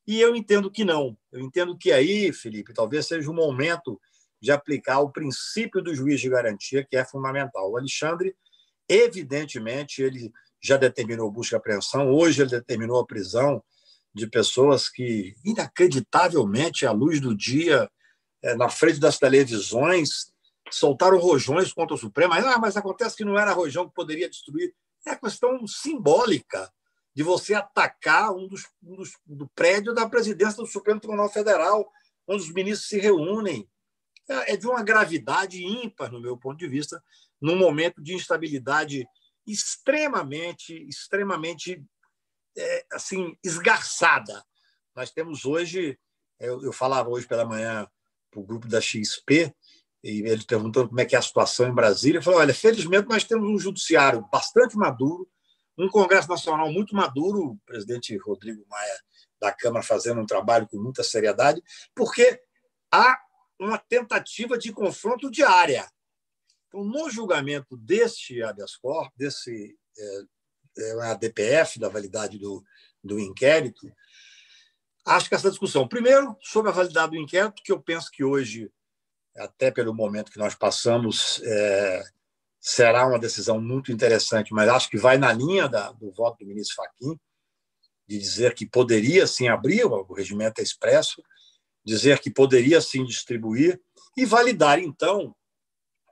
E eu entendo que não. Eu entendo que aí, Felipe, talvez seja o momento de aplicar o princípio do juiz de garantia, que é fundamental. O Alexandre, evidentemente, ele já determinou busca e apreensão, hoje ele determinou a prisão de pessoas que, inacreditavelmente, à luz do dia, na frente das televisões, soltaram rojões contra o Supremo. Mas acontece que não era rojão que poderia destruir. É a questão simbólica de você atacar do prédio da presidência do Supremo Tribunal Federal, onde os ministros se reúnem. É de uma gravidade ímpar, no meu ponto de vista, num momento de instabilidade extremamente assim, esgarçada. Nós temos hoje, eu falava hoje pela manhã para o grupo da XP, e eles perguntando como é que é a situação em Brasília, eu falei, olha, felizmente nós temos um judiciário bastante maduro, um Congresso Nacional muito maduro, o presidente Rodrigo Maia da Câmara fazendo um trabalho com muita seriedade, porque há uma tentativa de confronto diária. Então, no julgamento deste habeas corpus, desse ADPF, da validade do inquérito, acho que essa discussão, primeiro, sobre a validade do inquérito, que eu penso que hoje, até pelo momento que nós passamos, será uma decisão muito interessante, mas acho que vai na linha do voto do ministro Fachin, de dizer que poderia sim abrir, o regimento é expresso, dizer que poderia sim distribuir e validar, então,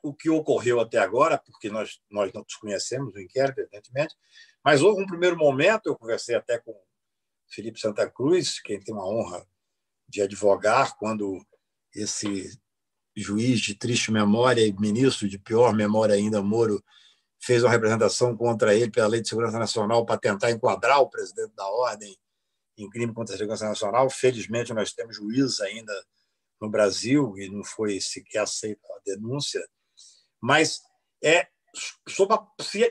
o que ocorreu até agora, porque nós não desconhecemos o inquérito, evidentemente, mas houve um primeiro momento, eu conversei até com Felipe Santa Cruz, quem tem uma honra de advogar, quando esse juiz de triste memória e ministro de pior memória ainda, Moro, fez uma representação contra ele pela Lei de Segurança Nacional para tentar enquadrar o presidente da Ordem em crime contra a segurança nacional. Felizmente, nós temos juízes ainda no Brasil e não foi sequer aceita a denúncia, mas sobre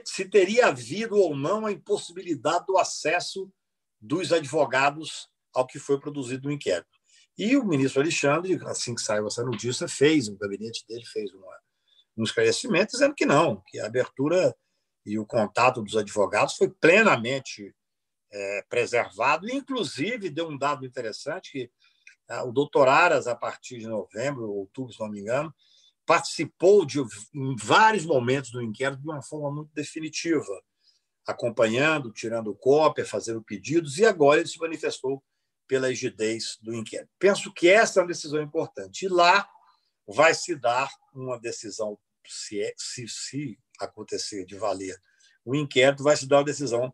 se teria havido ou não a impossibilidade do acesso dos advogados ao que foi produzido no inquérito. E o ministro Alexandre, assim que saiu essa notícia, o gabinete dele fez um esclarecimento dizendo que não, que a abertura e o contato dos advogados foi plenamente preservado, e, inclusive, deu um dado interessante, que o doutor Aras, a partir de novembro, outubro, se não me engano, participou em vários momentos do inquérito de uma forma muito definitiva, acompanhando, tirando cópia, fazendo pedidos, e agora ele se manifestou pela rigidez do inquérito. Penso que essa é uma decisão importante. E lá vai se dar uma decisão, se acontecer de valer o inquérito, vai se dar uma decisão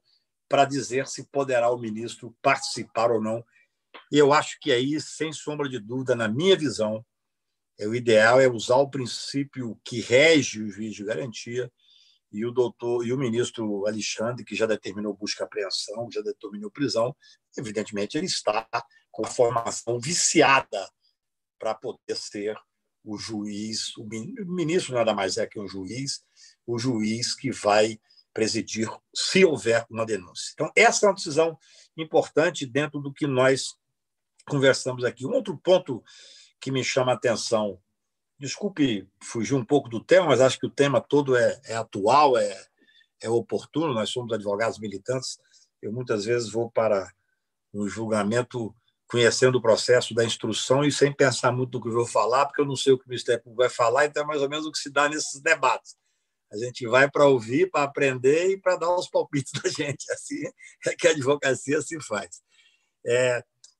para dizer se poderá o ministro participar ou não. E eu acho que aí, sem sombra de dúvida, na minha visão, o ideal é usar o princípio que rege o juiz de garantia, e o ministro Alexandre, que já determinou busca e apreensão, já determinou prisão, evidentemente ele está com a formação viciada para poder ser o juiz, o ministro nada mais é que um juiz, o juiz que vai presidir se houver uma denúncia. Então, essa é uma decisão importante dentro do que nós conversamos aqui. Um outro ponto que me chama a atenção, desculpe fugir um pouco do tema, mas acho que o tema todo é atual, é oportuno. Nós somos advogados militantes. Eu muitas vezes vou para o julgamento conhecendo o processo da instrução e sem pensar muito no que eu vou falar, porque eu não sei o que o Ministério Público vai falar, então é mais ou menos o que se dá nesses debates. A gente vai para ouvir, para aprender e para dar os palpites da gente. Assim é que a advocacia se faz.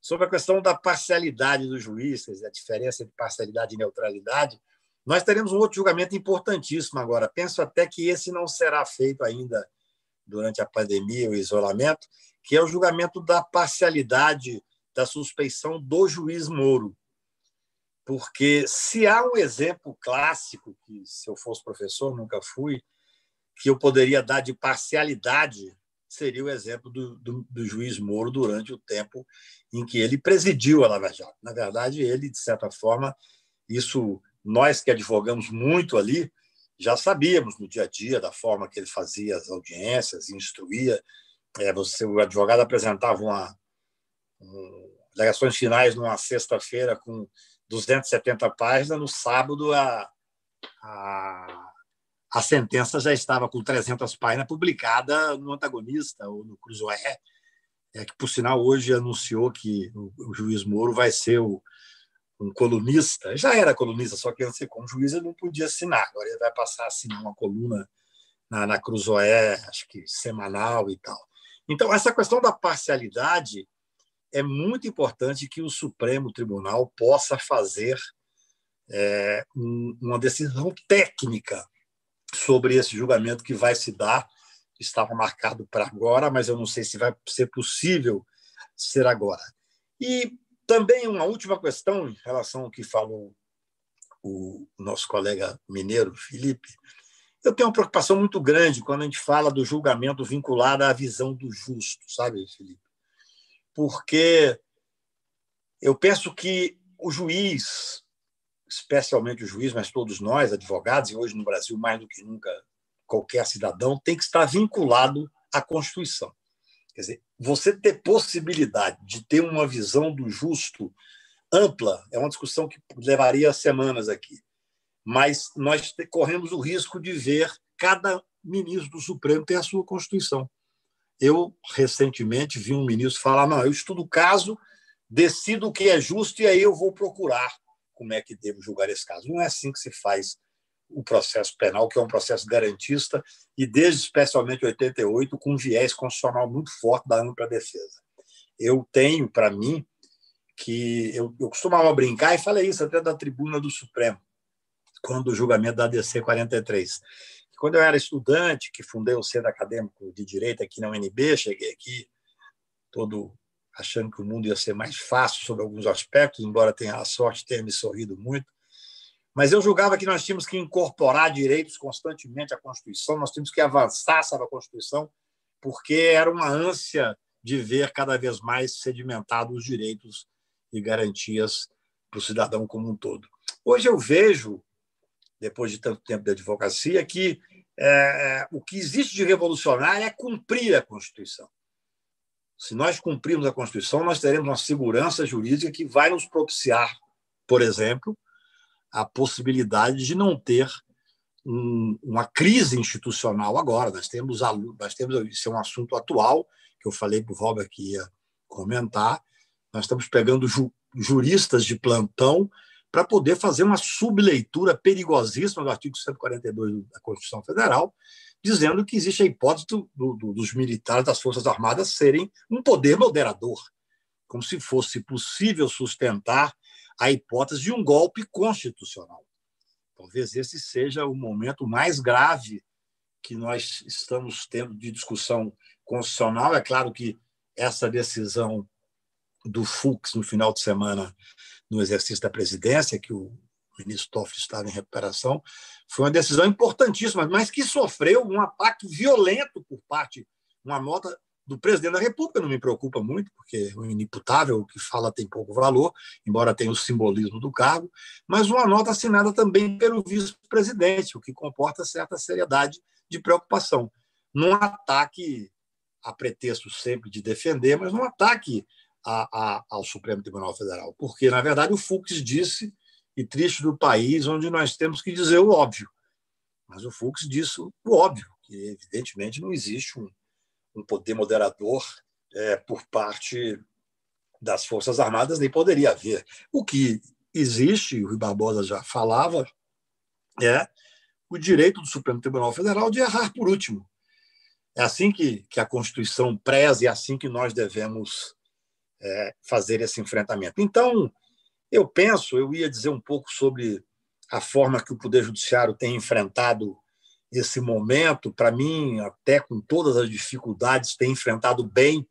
Sobre a questão da parcialidade do juiz, quer dizer, a diferença entre parcialidade e neutralidade, nós teremos um outro julgamento importantíssimo agora. Penso até que esse não será feito ainda durante a pandemia, o isolamento, que é o julgamento da parcialidade da suspeição do juiz Moro. Porque se há um exemplo clássico, que se eu fosse professor, nunca fui, que eu poderia dar de parcialidade, seria o exemplo do juiz Moro durante o tempo em que ele presidiu a Lava Jato. Na verdade, ele, de certa forma, isso nós que advogamos muito ali, já sabíamos no dia a dia da forma que ele fazia as audiências, instruía. O advogado apresentava alegações finais numa sexta-feira com 270 páginas, no sábado a sentença já estava com 300 páginas publicada no Antagonista ou no Cruzoé, que, por sinal, hoje anunciou que o juiz Moro vai ser um colunista. Já era colunista, só que antes, como juiz, ele não podia assinar. Agora ele vai passar a assinar uma coluna na Cruzoé, acho que semanal e tal. Então, essa questão da parcialidade é muito importante que o Supremo Tribunal possa fazer uma decisão técnica sobre esse julgamento que vai se dar. Estava marcado para agora, mas eu não sei se vai ser possível ser agora. E também uma última questão em relação ao que falou o nosso colega mineiro, Felipe. Eu tenho uma preocupação muito grande quando a gente fala do julgamento vinculado à visão do justo, sabe, Felipe? Porque eu penso que o juiz, especialmente o juiz, mas todos nós, advogados, e hoje no Brasil mais do que nunca qualquer cidadão, tem que estar vinculado à Constituição. Quer dizer, você ter possibilidade de ter uma visão do justo ampla é uma discussão que levaria semanas aqui. Mas nós corremos o risco de ver cada ministro do Supremo ter a sua Constituição. Eu, recentemente, vi um ministro falar: não, eu estudo o caso, decido o que é justo e aí eu vou procurar como é que devo julgar esse caso. Não é assim que se faz o processo penal, que é um processo garantista e, desde especialmente 88, com um viés constitucional muito forte da ampla defesa. Eu tenho, para mim, que eu costumava brincar, e falei isso até da tribuna do Supremo, quando o julgamento da ADC 43. Quando eu era estudante, que fundei o Centro Acadêmico de Direito aqui na UNB, cheguei aqui todo achando que o mundo ia ser mais fácil sobre alguns aspectos, embora tenha a sorte de ter me sorrido muito. Mas eu julgava que nós tínhamos que incorporar direitos constantemente à Constituição, nós tínhamos que avançar sobre a Constituição, porque era uma ânsia de ver cada vez mais sedimentados os direitos e garantias para o cidadão como um todo. Hoje eu vejo, depois de tanto tempo de advocacia, que o que existe de revolucionário é cumprir a Constituição. Se nós cumprirmos a Constituição, nós teremos uma segurança jurídica que vai nos propiciar, por exemplo, a possibilidade de não ter uma crise institucional agora. Nós temos isso é um assunto atual, que eu falei para o Robert que ia comentar. Nós estamos pegando juristas de plantão para poder fazer uma subleitura perigosíssima do artigo 142 da Constituição Federal, dizendo que existe a hipótese dos militares das Forças Armadas serem um poder moderador, como se fosse possível sustentar a hipótese de um golpe constitucional. Talvez esse seja o momento mais grave que nós estamos tendo de discussão constitucional. É claro que essa decisão do Fux no final de semana, no exercício da presidência, que o ministro Toffoli estava em recuperação, foi uma decisão importantíssima, mas que sofreu um ataque violento por parte, uma nota do presidente da República. Não me preocupa muito, porque o inimputável, o que fala tem pouco valor, embora tenha o simbolismo do cargo, mas uma nota assinada também pelo vice-presidente, o que comporta certa seriedade de preocupação. Num ataque, a pretexto sempre de defender, mas num ataque ao Supremo Tribunal Federal, porque, na verdade, o Fux disse, e triste do país onde nós temos que dizer o óbvio, mas o Fux disse o óbvio, que evidentemente não existe um poder moderador por parte das Forças Armadas, nem poderia haver. O que existe, o Rui Barbosa já falava, é o direito do Supremo Tribunal Federal de errar por último. É assim que a Constituição preza e é assim que nós devemos fazer esse enfrentamento. Então, eu ia dizer um pouco sobre a forma que o Poder Judiciário tem enfrentado esse momento. Para mim, até com todas as dificuldades, tem enfrentado bem.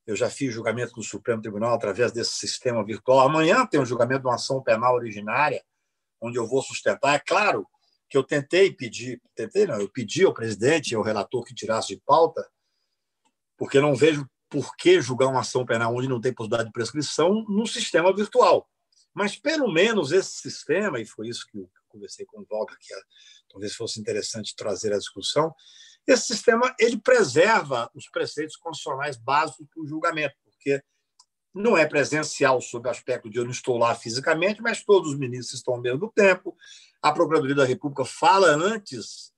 Eu já fiz julgamento no Supremo Tribunal através desse sistema virtual. Amanhã tem um julgamento de uma ação penal originária, onde eu vou sustentar. É claro que eu eu pedi ao presidente e ao relator que tirasse de pauta, porque não vejo por que julgar uma ação penal onde não tem possibilidade de prescrição no sistema virtual. Mas, pelo menos, esse sistema, e foi isso que eu conversei com o Walter, que talvez fosse interessante trazer a discussão, esse sistema ele preserva os preceitos constitucionais básicos para o julgamento, porque não é presencial sob o aspecto de eu não estou lá fisicamente, mas todos os ministros estão ao mesmo tempo, a Procuradoria da República fala antes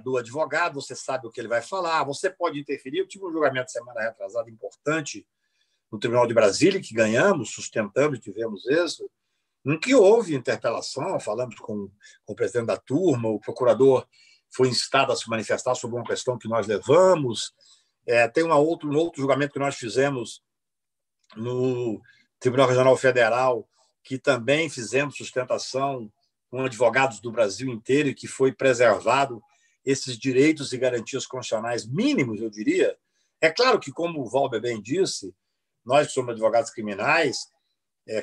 do advogado, você sabe o que ele vai falar, você pode interferir. Eu tive um julgamento semana retrasada importante no Tribunal de Brasília, que ganhamos, sustentamos, tivemos êxito, em que houve interpelação, falamos com o presidente da turma, o procurador foi instado a se manifestar sobre uma questão que nós levamos. Tem um outro julgamento que nós fizemos no Tribunal Regional Federal, que também fizemos sustentação com advogados do Brasil inteiro e que foi preservado esses direitos e garantias constitucionais mínimos, eu diria. É claro que, como o Valber bem disse, nós que somos advogados criminais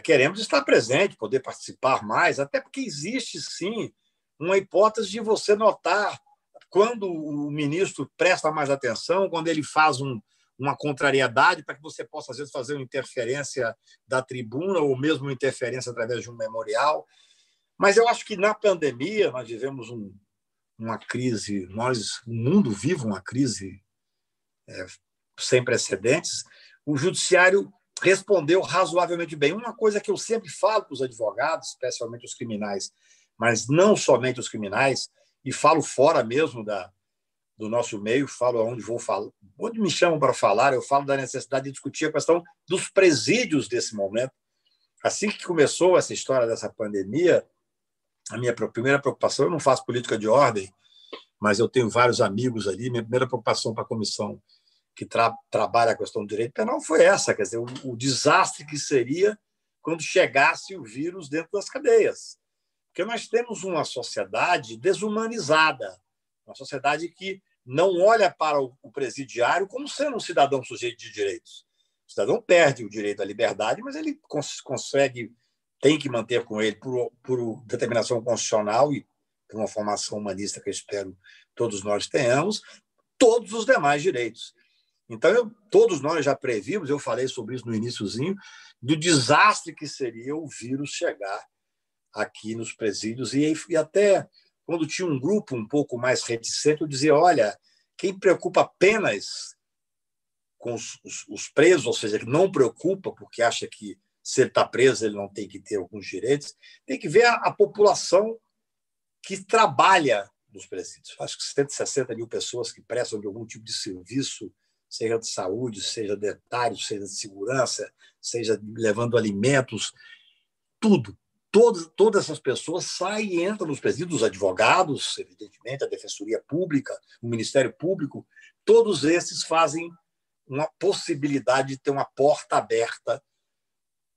queremos estar presente, poder participar mais, até porque existe, sim, uma hipótese de você notar quando o ministro presta mais atenção, quando ele faz uma contrariedade, para que você possa, às vezes, fazer uma interferência da tribuna ou mesmo uma interferência através de um memorial. Mas eu acho que, na pandemia, nós vivemos uma crise, o mundo vive uma crise sem precedentes. O judiciário respondeu razoavelmente bem. Uma coisa que eu sempre falo para os advogados, especialmente os criminais, mas não somente os criminais, e falo fora mesmo do nosso meio, falo onde vou falar, onde me chamam para falar, eu falo da necessidade de discutir a questão dos presídios desse momento. Assim que começou essa história dessa pandemia, a minha primeira preocupação, eu não faço política de ordem, mas eu tenho vários amigos ali, minha primeira preocupação para a comissão que trabalha a questão do direito penal foi essa, quer dizer, o desastre que seria quando chegasse o vírus dentro das cadeias. Porque nós temos uma sociedade desumanizada, uma sociedade que não olha para o presidiário como sendo um cidadão sujeito de direitos. O cidadão perde o direito à liberdade, mas ele tem que manter com ele, por determinação constitucional e por uma formação humanista que eu espero todos nós tenhamos, todos os demais direitos. Então, todos nós já previmos, eu falei sobre isso no iniciozinho, do desastre que seria o vírus chegar aqui nos presídios. E até quando tinha um grupo um pouco mais reticente, eu dizia, olha, quem preocupa apenas com os presos, ou seja, que não preocupa porque acha que se ele está preso ele não tem que ter alguns direitos, tem que ver a população que trabalha nos presídios. Acho que 160 mil pessoas que prestam de algum tipo de serviço, seja de saúde, seja de etário, seja de segurança, seja levando alimentos, tudo. Todas essas pessoas saem e entram nos presídios, os advogados, evidentemente, a Defensoria Pública, o Ministério Público, todos esses fazem uma possibilidade de ter uma porta aberta.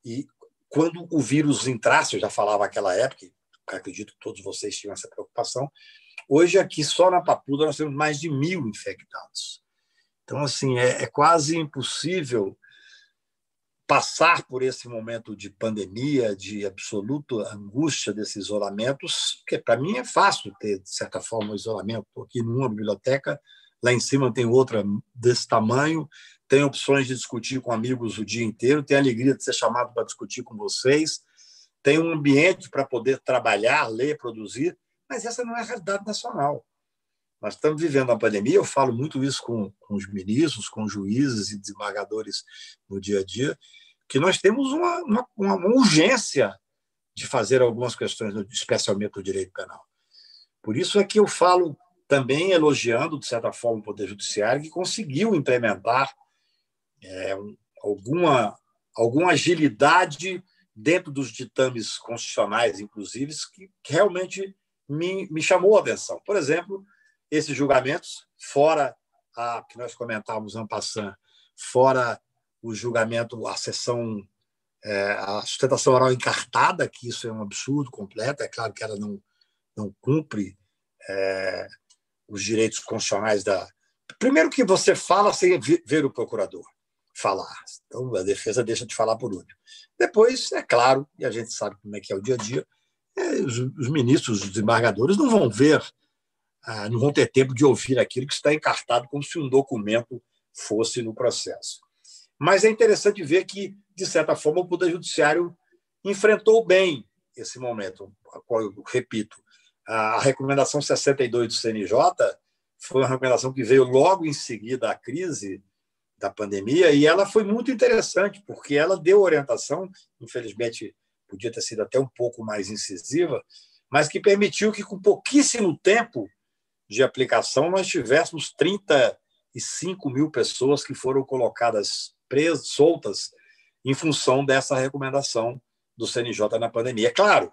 E quando o vírus entrasse, eu já falava naquela época, acredito que todos vocês tinham essa preocupação, hoje aqui só na Papuda nós temos mais de 1.000 infectados. Então, assim, é quase impossível passar por esse momento de pandemia, de absoluta angústia desses isolamentos, porque para mim é fácil ter, de certa forma, um isolamento. Estou aqui numa biblioteca, lá em cima tem outra desse tamanho, tenho opções de discutir com amigos o dia inteiro, tenho a alegria de ser chamado para discutir com vocês, tenho um ambiente para poder trabalhar, ler, produzir, mas essa não é a realidade nacional. Nós estamos vivendo uma pandemia, eu falo muito isso com os ministros, com juízes e desembargadores no dia a dia, que nós temos uma urgência de fazer algumas questões, especialmente do direito penal. Por isso é que eu falo também elogiando, de certa forma, o Poder Judiciário, que conseguiu implementar alguma agilidade dentro dos ditames constitucionais, inclusive, que realmente me chamou a atenção. Por exemplo, esses julgamentos, fora que nós comentávamos en passant, fora o julgamento, a sustentação oral encartada, que isso é um absurdo completo, é claro que ela não cumpre os direitos constitucionais da... Primeiro que você fala sem ver o procurador. falar. Então, a defesa deixa de falar por último. Depois, é claro, e a gente sabe como é que é o dia a dia, os ministros, os desembargadores não vão ver, não vão ter tempo de ouvir aquilo que está encartado como se um documento fosse no processo. Mas é interessante ver que, de certa forma, o Poder Judiciário enfrentou bem esse momento. Eu repito, a recomendação 62 do CNJ foi uma recomendação que veio logo em seguida à crise da pandemia, e ela foi muito interessante, porque ela deu orientação, infelizmente podia ter sido até um pouco mais incisiva, mas que permitiu que, com pouquíssimo tempo de aplicação, nós tivéssemos 35 mil pessoas que foram colocadas presas, soltas, em função dessa recomendação do CNJ na pandemia. É claro,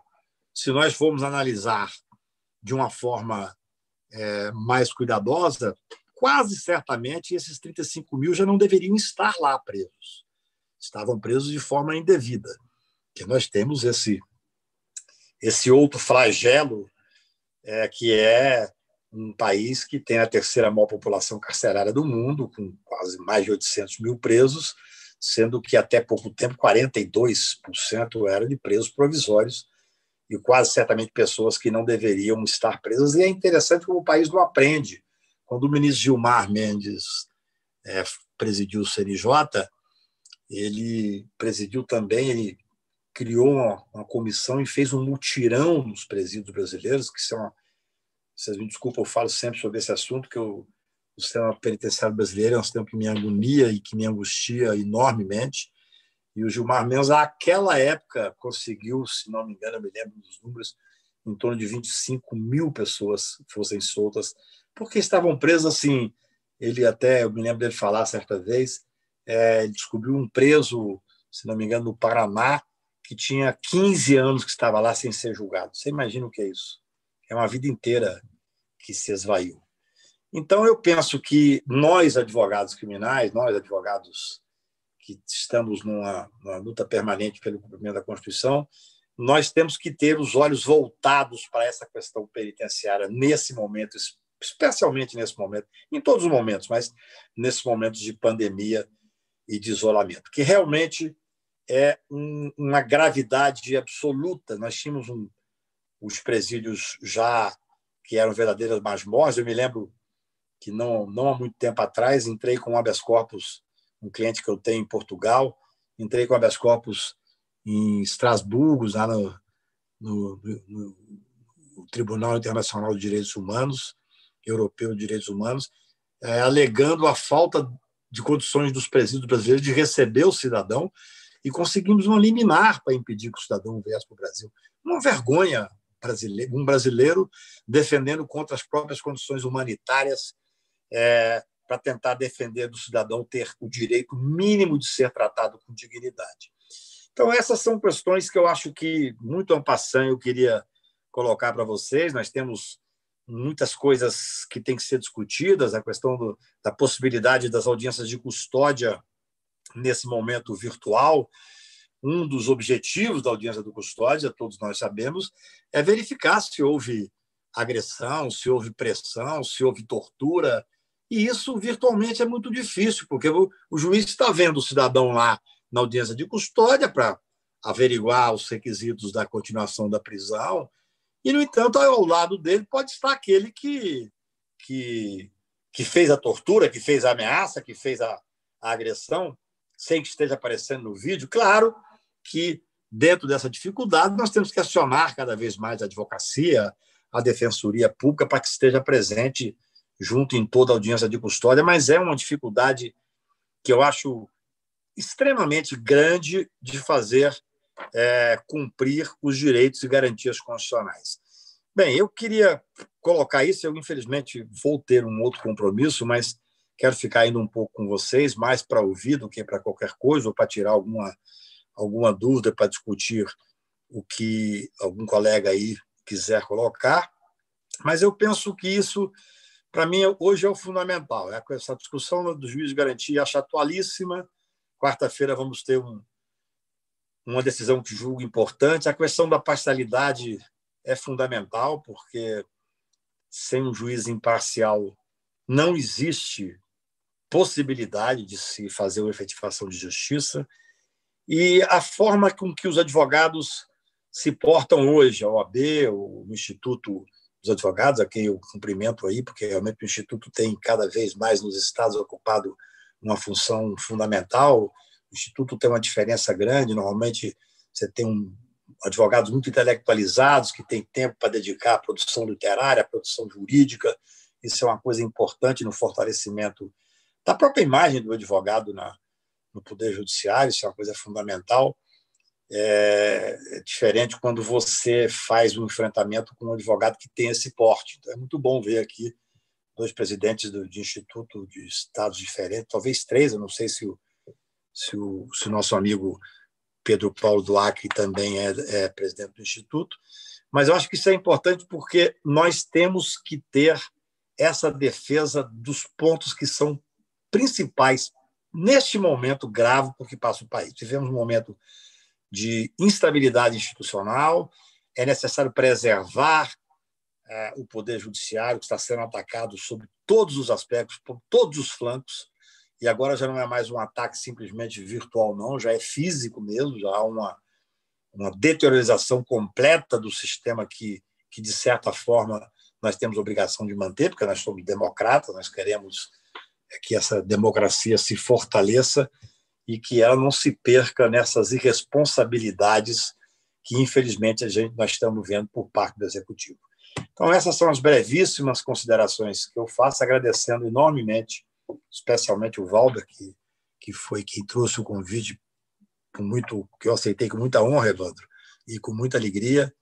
se nós formos analisar de uma forma mais cuidadosa, quase certamente esses 35 mil já não deveriam estar lá presos. Estavam presos de forma indevida. Porque nós temos esse outro flagelo, que é um país que tem a terceira maior população carcerária do mundo, com quase mais de 800 mil presos, sendo que até pouco tempo 42% eram de presos provisórios e quase certamente pessoas que não deveriam estar presas. E é interessante como o país não aprende. Quando o ministro Gilmar Mendes presidiu o CNJ, ele presidiu também, ele criou uma comissão e fez um mutirão nos presídios brasileiros, que são... Vocês me desculpem, eu falo sempre sobre esse assunto, que o sistema penitenciário brasileiro é um sistema que me agonia e que me angustia enormemente. E o Gilmar Mendes, naquela época, conseguiu, se não me engano, eu me lembro dos números, em torno de 25 mil pessoas fossem soltas, porque estavam presas assim. Eu me lembro dele falar certa vez, ele descobriu um preso, se não me engano, no Paraná, que tinha 15 anos que estava lá sem ser julgado. Você imagina o que é isso? É uma vida inteira que se esvaiu. Então, eu penso que nós, advogados criminais, nós, advogados que estamos numa luta permanente pelo cumprimento da Constituição, nós temos que ter os olhos voltados para essa questão penitenciária nesse momento, especialmente nesse momento, em todos os momentos, mas nesses momentos de pandemia e de isolamento, que realmente é uma gravidade absoluta. Nós tínhamos os presídios já que eram verdadeiras masmorras. Eu me lembro que não há muito tempo atrás entrei com um habeas corpus, um cliente que eu tenho em Portugal, entrei com habeas corpus em Estrasburgo, lá no Tribunal Internacional de Direitos Humanos, Europeu de Direitos Humanos, alegando a falta de condições dos presídios brasileiros de receber o cidadão, e conseguimos uma liminar para impedir que o cidadão viesse para o Brasil. Uma vergonha, um brasileiro defendendo contra as próprias condições humanitárias, para tentar defender do cidadão ter o direito mínimo de ser tratado com dignidade. Então, essas são questões que eu acho que, muito en passant, eu queria colocar para vocês. Nós temos muitas coisas que têm que ser discutidas, a questão da possibilidade das audiências de custódia nesse momento virtual. Um dos objetivos da audiência de custódia, todos nós sabemos, é verificar se houve agressão, se houve pressão, se houve tortura. E isso virtualmente é muito difícil, porque o juiz está vendo o cidadão lá na audiência de custódia para averiguar os requisitos da continuação da prisão, e, no entanto, ao lado dele pode estar aquele que fez a tortura, que fez a ameaça, que fez a agressão, sem que esteja aparecendo no vídeo. Claro que, dentro dessa dificuldade, nós temos que acionar cada vez mais a advocacia, a defensoria pública, para que esteja presente junto em toda a audiência de custódia, mas é uma dificuldade que eu acho extremamente grande de fazer cumprir os direitos e garantias constitucionais. Bem, eu queria colocar isso. Eu, infelizmente, vou ter um outro compromisso, mas quero ficar ainda um pouco com vocês, mais para ouvir do que para qualquer coisa, ou para tirar alguma dúvida, para discutir o que algum colega aí quiser colocar. Mas eu penso que isso, para mim, hoje é o fundamental. Essa discussão do juiz de garantia acho atualíssima. Quarta-feira vamos ter uma decisão que julgo importante. A questão da parcialidade é fundamental, porque sem um juiz imparcial não existe possibilidade de se fazer uma efetivação de justiça e a forma com que os advogados se portam hoje, a OAB, o Instituto dos Advogados, a quem eu cumprimento aí, porque realmente o Instituto tem cada vez mais nos estados ocupado uma função fundamental. O Instituto tem uma diferença grande, normalmente você tem advogados muito intelectualizados que têm tempo para dedicar à produção literária, à produção jurídica. Isso é uma coisa importante no fortalecimento da própria imagem do advogado no Poder Judiciário, isso é uma coisa fundamental. É diferente quando você faz um enfrentamento com um advogado que tem esse porte. Então, é muito bom ver aqui 2 presidentes de instituto de estados diferentes, talvez 3, eu não sei se o nosso amigo Pedro Paulo do Acre também é presidente do instituto, mas eu acho que isso é importante porque nós temos que ter essa defesa dos pontos que são principais neste momento grave por que passa o país. Tivemos um momento de instabilidade institucional, é necessário preservar o Poder Judiciário, que está sendo atacado sob todos os aspectos, por todos os flancos, e agora já não é mais um ataque simplesmente virtual, não, já é físico mesmo, já há uma deteriorização completa do sistema que, de certa forma, nós temos obrigação de manter, porque nós somos democratas, nós queremos que essa democracia se fortaleça e que ela não se perca nessas irresponsabilidades que, infelizmente, nós estamos vendo por parte do Executivo. Então, essas são as brevíssimas considerações que eu faço, agradecendo enormemente, especialmente o Valber, que foi quem trouxe o convite, que eu aceitei com muita honra, Evandro, e com muita alegria.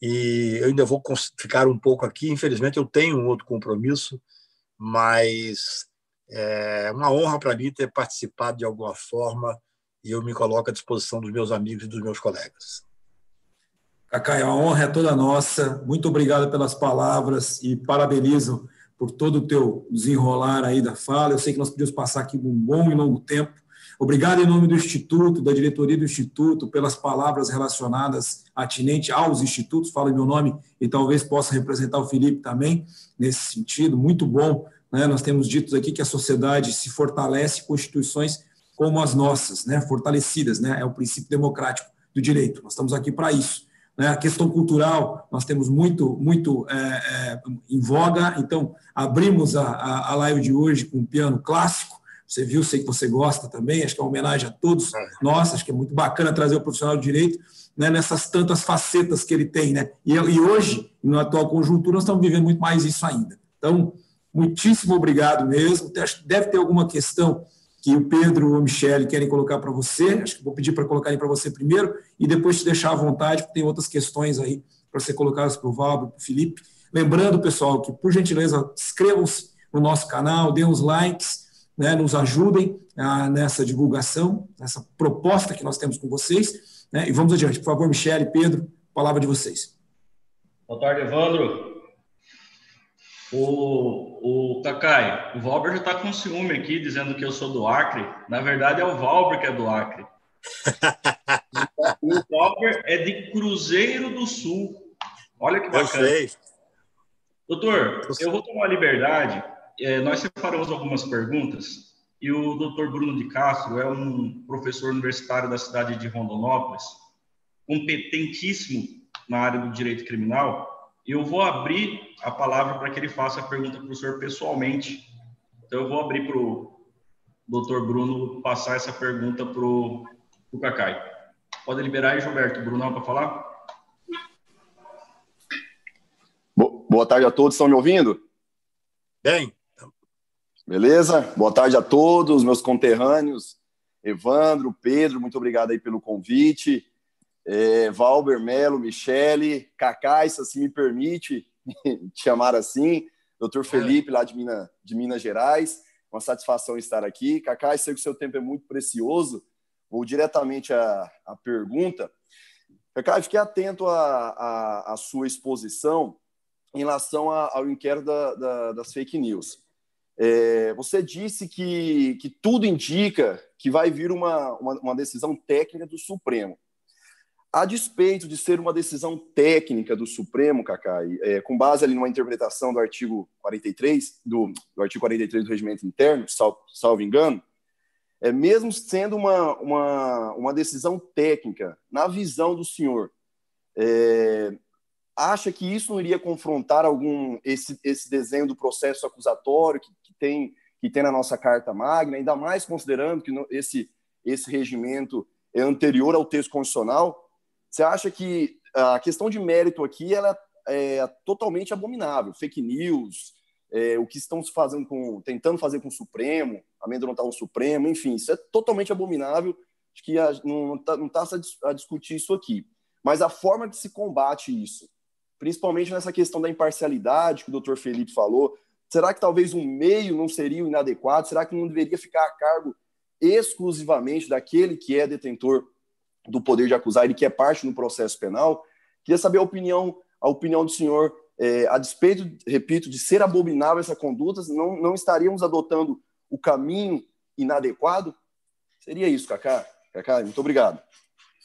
E eu ainda vou ficar um pouco aqui, infelizmente eu tenho um outro compromisso, mas é uma honra para mim ter participado de alguma forma e eu me coloco à disposição dos meus amigos e dos meus colegas. Cacai, a honra é toda nossa. Muito obrigado pelas palavras e parabenizo por todo o teu desenrolar aí da fala. Eu sei que nós podíamos passar aqui um bom e longo tempo. Obrigado em nome do Instituto, da diretoria do Instituto, pelas palavras relacionadas atinentes aos institutos. Falo em meu nome e talvez possa representar o Felipe também nesse sentido. Muito bom, né? Nós temos dito aqui que a sociedade se fortalece com instituições como as nossas, né? Fortalecidas, né? É o princípio democrático do direito. Nós estamos aqui para isso. A questão cultural, nós temos muito em voga, então abrimos a live de hoje com um piano clássico, você viu, sei que você gosta também, acho que é uma homenagem a todos nós, acho que é muito bacana trazer o profissional de direito, né, nessas tantas facetas que ele tem, né, e hoje, na atual conjuntura, nós estamos vivendo muito mais isso ainda. Então, muitíssimo obrigado mesmo, acho que deve ter alguma questão que o Pedro ou a Michele querem colocar para você, acho que vou pedir para colocarem para você primeiro, e depois te deixar à vontade, porque tem outras questões aí para ser colocadas para o Valber, para o Felipe. Lembrando, pessoal, que, por gentileza, inscrevam-se no nosso canal, dêem os likes, né, nos ajudem nessa divulgação, nessa proposta que nós temos com vocês, né, e vamos adiante. Por favor, Michele, Pedro, palavra de vocês. Boa tarde, Evandro. O Cacai, o Valber já está com ciúme aqui, dizendo que eu sou do Acre. Na verdade, é o Valber que é do Acre. O Valber é de Cruzeiro do Sul. Olha que bacana. Eu sei. Doutor, eu vou tomar a liberdade. Nós separamos algumas perguntas e o doutor Bruno de Castro é um professor universitário da cidade de Rondonópolis, competentíssimo na área do direito criminal. Eu vou abrir a palavra para que ele faça a pergunta para o senhor pessoalmente. Então, eu vou abrir para o doutor Bruno passar essa pergunta para o Cacai. Pode liberar aí, Gilberto. Brunão, para falar? Boa tarde a todos. Estão me ouvindo? Bem. Beleza? Boa tarde a todos, meus conterrâneos. Evandro, Pedro, muito obrigado aí pelo convite. Valber, Melo, Michele, Cacai, se assim me permite te chamar assim, doutor Felipe, lá de Minas Gerais, uma satisfação estar aqui. Cacai, sei que o seu tempo é muito precioso, vou diretamente à pergunta. Cacai, fiquei atento à sua exposição em relação ao inquérito das fake news. Você disse que tudo indica que vai vir uma decisão técnica do Supremo. A despeito de ser uma decisão técnica do Supremo, Cacá, com base ali numa interpretação do artigo 43 do artigo 43 do Regimento Interno, salvo engano, mesmo sendo uma decisão técnica, na visão do senhor, acha que isso não iria confrontar esse desenho do processo acusatório que tem na nossa Carta Magna, ainda mais considerando que esse regimento é anterior ao texto constitucional? Você acha que a questão de mérito aqui ela é totalmente abominável? Fake news, o que estão tentando fazer com o Supremo, amedrontar o Supremo, enfim, isso é totalmente abominável. Acho que não está a discutir isso aqui. Mas a forma que se combate isso, principalmente nessa questão da imparcialidade que o doutor Felipe falou, será que talvez um meio não seria o inadequado? Será que não deveria ficar a cargo exclusivamente daquele que é detentor do poder de acusar, ele que é parte no processo penal? Queria saber a opinião do senhor, a despeito, repito, de ser abominável essa conduta, não estaríamos adotando o caminho inadequado? Seria isso, Cacá. Cacá, muito obrigado.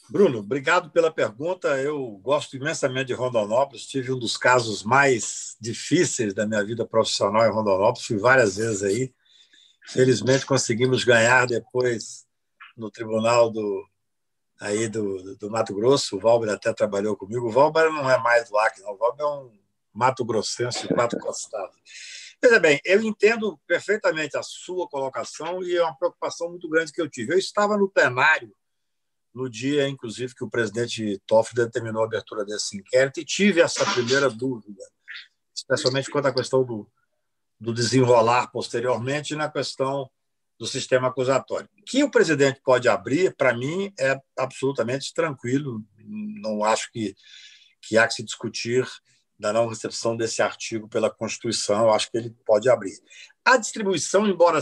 Bruno, obrigado pela pergunta. Eu gosto imensamente de Rondonópolis, tive um dos casos mais difíceis da minha vida profissional em Rondonópolis, fui várias vezes aí. Felizmente conseguimos ganhar depois no tribunal do Mato Grosso. O Valber até trabalhou comigo. O Valber não é mais do Acre, não. O Valber é um mato-grossense de 4 costados. Veja bem, eu entendo perfeitamente a sua colocação e é uma preocupação muito grande que eu tive. Eu estava no plenário no dia, inclusive, que o presidente Toffoli determinou a abertura desse inquérito e tive essa primeira dúvida, especialmente quanto à questão do desenrolar posteriormente e na questão do sistema acusatório. Que o presidente pode abrir, para mim, é absolutamente tranquilo. Não acho que há que se discutir da não recepção desse artigo pela Constituição. Eu acho que ele pode abrir. A distribuição, embora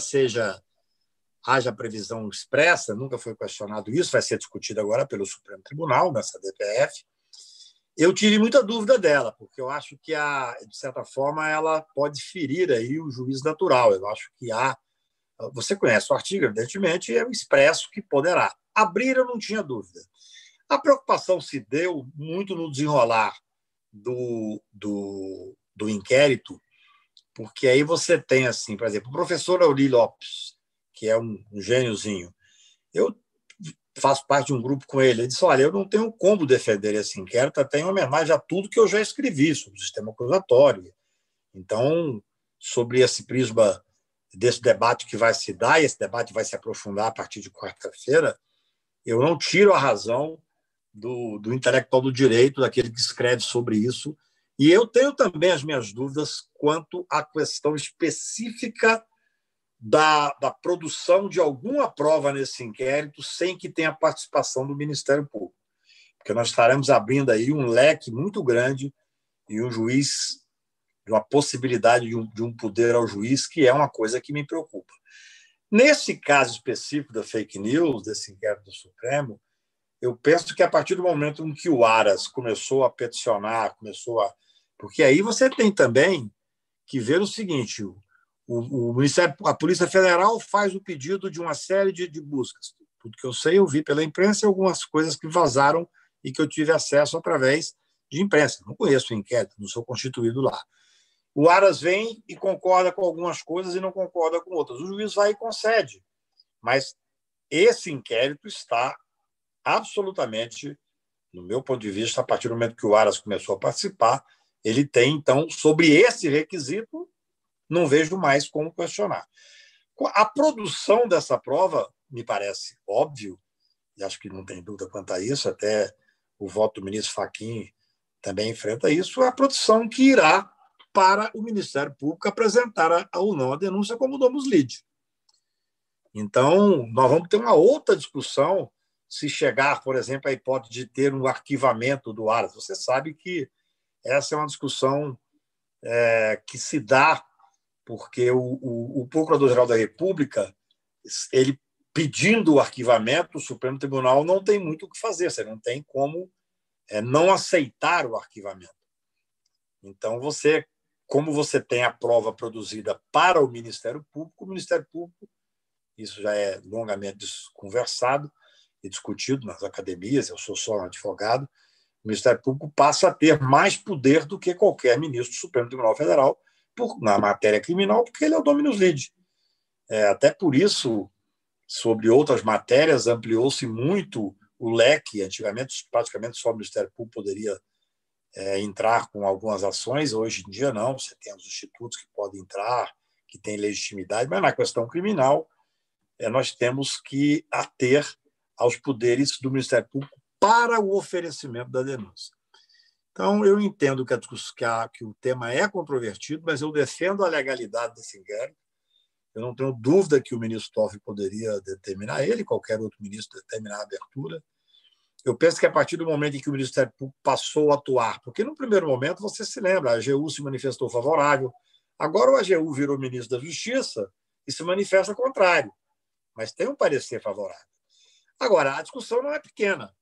haja previsão expressa, nunca foi questionado isso, vai ser discutido agora pelo Supremo Tribunal, nessa DPF. Eu tive muita dúvida dela, porque eu acho que, de certa forma, ela pode ferir aí o juízo natural. Eu acho que você conhece o artigo, evidentemente, é o expresso que poderá. Abrir, eu não tinha dúvida. A preocupação se deu muito no desenrolar do inquérito, porque aí você tem, assim, por exemplo, o professor Auri Lopes, que é um gêniozinho. Eu faço parte de um grupo com ele. Ele disse, olha, eu não tenho como defender esse inquérito, até em homenagem a tudo que eu já escrevi sobre o sistema acusatório. Então, sobre esse prisma desse debate que vai se dar, e esse debate vai se aprofundar a partir de quarta-feira, eu não tiro a razão do intelectual do direito, daquele que escreve sobre isso, e eu tenho também as minhas dúvidas quanto à questão específica da produção de alguma prova nesse inquérito sem que tenha participação do Ministério Público, porque nós estaremos abrindo aí um leque muito grande e um juiz, de uma possibilidade de um poder ao juiz, que é uma coisa que me preocupa. Nesse caso específico da fake news, desse inquérito do Supremo, eu penso que a partir do momento em que o Aras começou a peticionar, porque aí você tem também que ver o seguinte, a Polícia Federal faz o pedido de uma série de buscas. Tudo que eu sei, eu vi pela imprensa algumas coisas que vazaram e que eu tive acesso através de imprensa. Não conheço o inquérito, não sou constituído lá. O Aras vem e concorda com algumas coisas e não concorda com outras. O juiz vai e concede. Mas esse inquérito está absolutamente, no meu ponto de vista, a partir do momento que o Aras começou a participar, ele tem, então, sobre esse requisito, não vejo mais como questionar. A produção dessa prova, me parece óbvio, e acho que não tem dúvida quanto a isso, até o voto do ministro Fachin também enfrenta isso, a produção que irá para o Ministério Público apresentar ou não a denúncia como domus lide. Então, nós vamos ter uma outra discussão se chegar, por exemplo, à hipótese de ter um arquivamento do Aras. Você sabe que essa é uma discussão que se dá porque o Procurador-Geral da República, ele pedindo o arquivamento, o Supremo Tribunal não tem muito o que fazer, você não tem como não aceitar o arquivamento. Então, como você tem a prova produzida para o Ministério Público, isso já é longamente conversado, e discutido nas academias, eu sou só um advogado, o Ministério Público passa a ter mais poder do que qualquer ministro do Supremo Tribunal Federal na matéria criminal, porque ele é o dominus litis. Até por isso, sobre outras matérias, ampliou-se muito o leque. Antigamente, praticamente só o Ministério Público poderia entrar com algumas ações. Hoje em dia, não. Você tem os institutos que podem entrar, que têm legitimidade, mas na questão criminal, nós temos que ater aos poderes do Ministério Público para o oferecimento da denúncia. Então, eu entendo que o tema é controvertido, mas eu defendo a legalidade desse inquérito. Eu não tenho dúvida que o ministro Toffoli poderia determinar, ele, qualquer outro ministro, determinar a abertura. Eu penso que a partir do momento em que o Ministério Público passou a atuar, porque no primeiro momento, você se lembra, a AGU se manifestou favorável, agora o AGU virou ministro da Justiça e se manifesta contrário, mas tem um parecer favorável. Agora, a discussão não é pequena.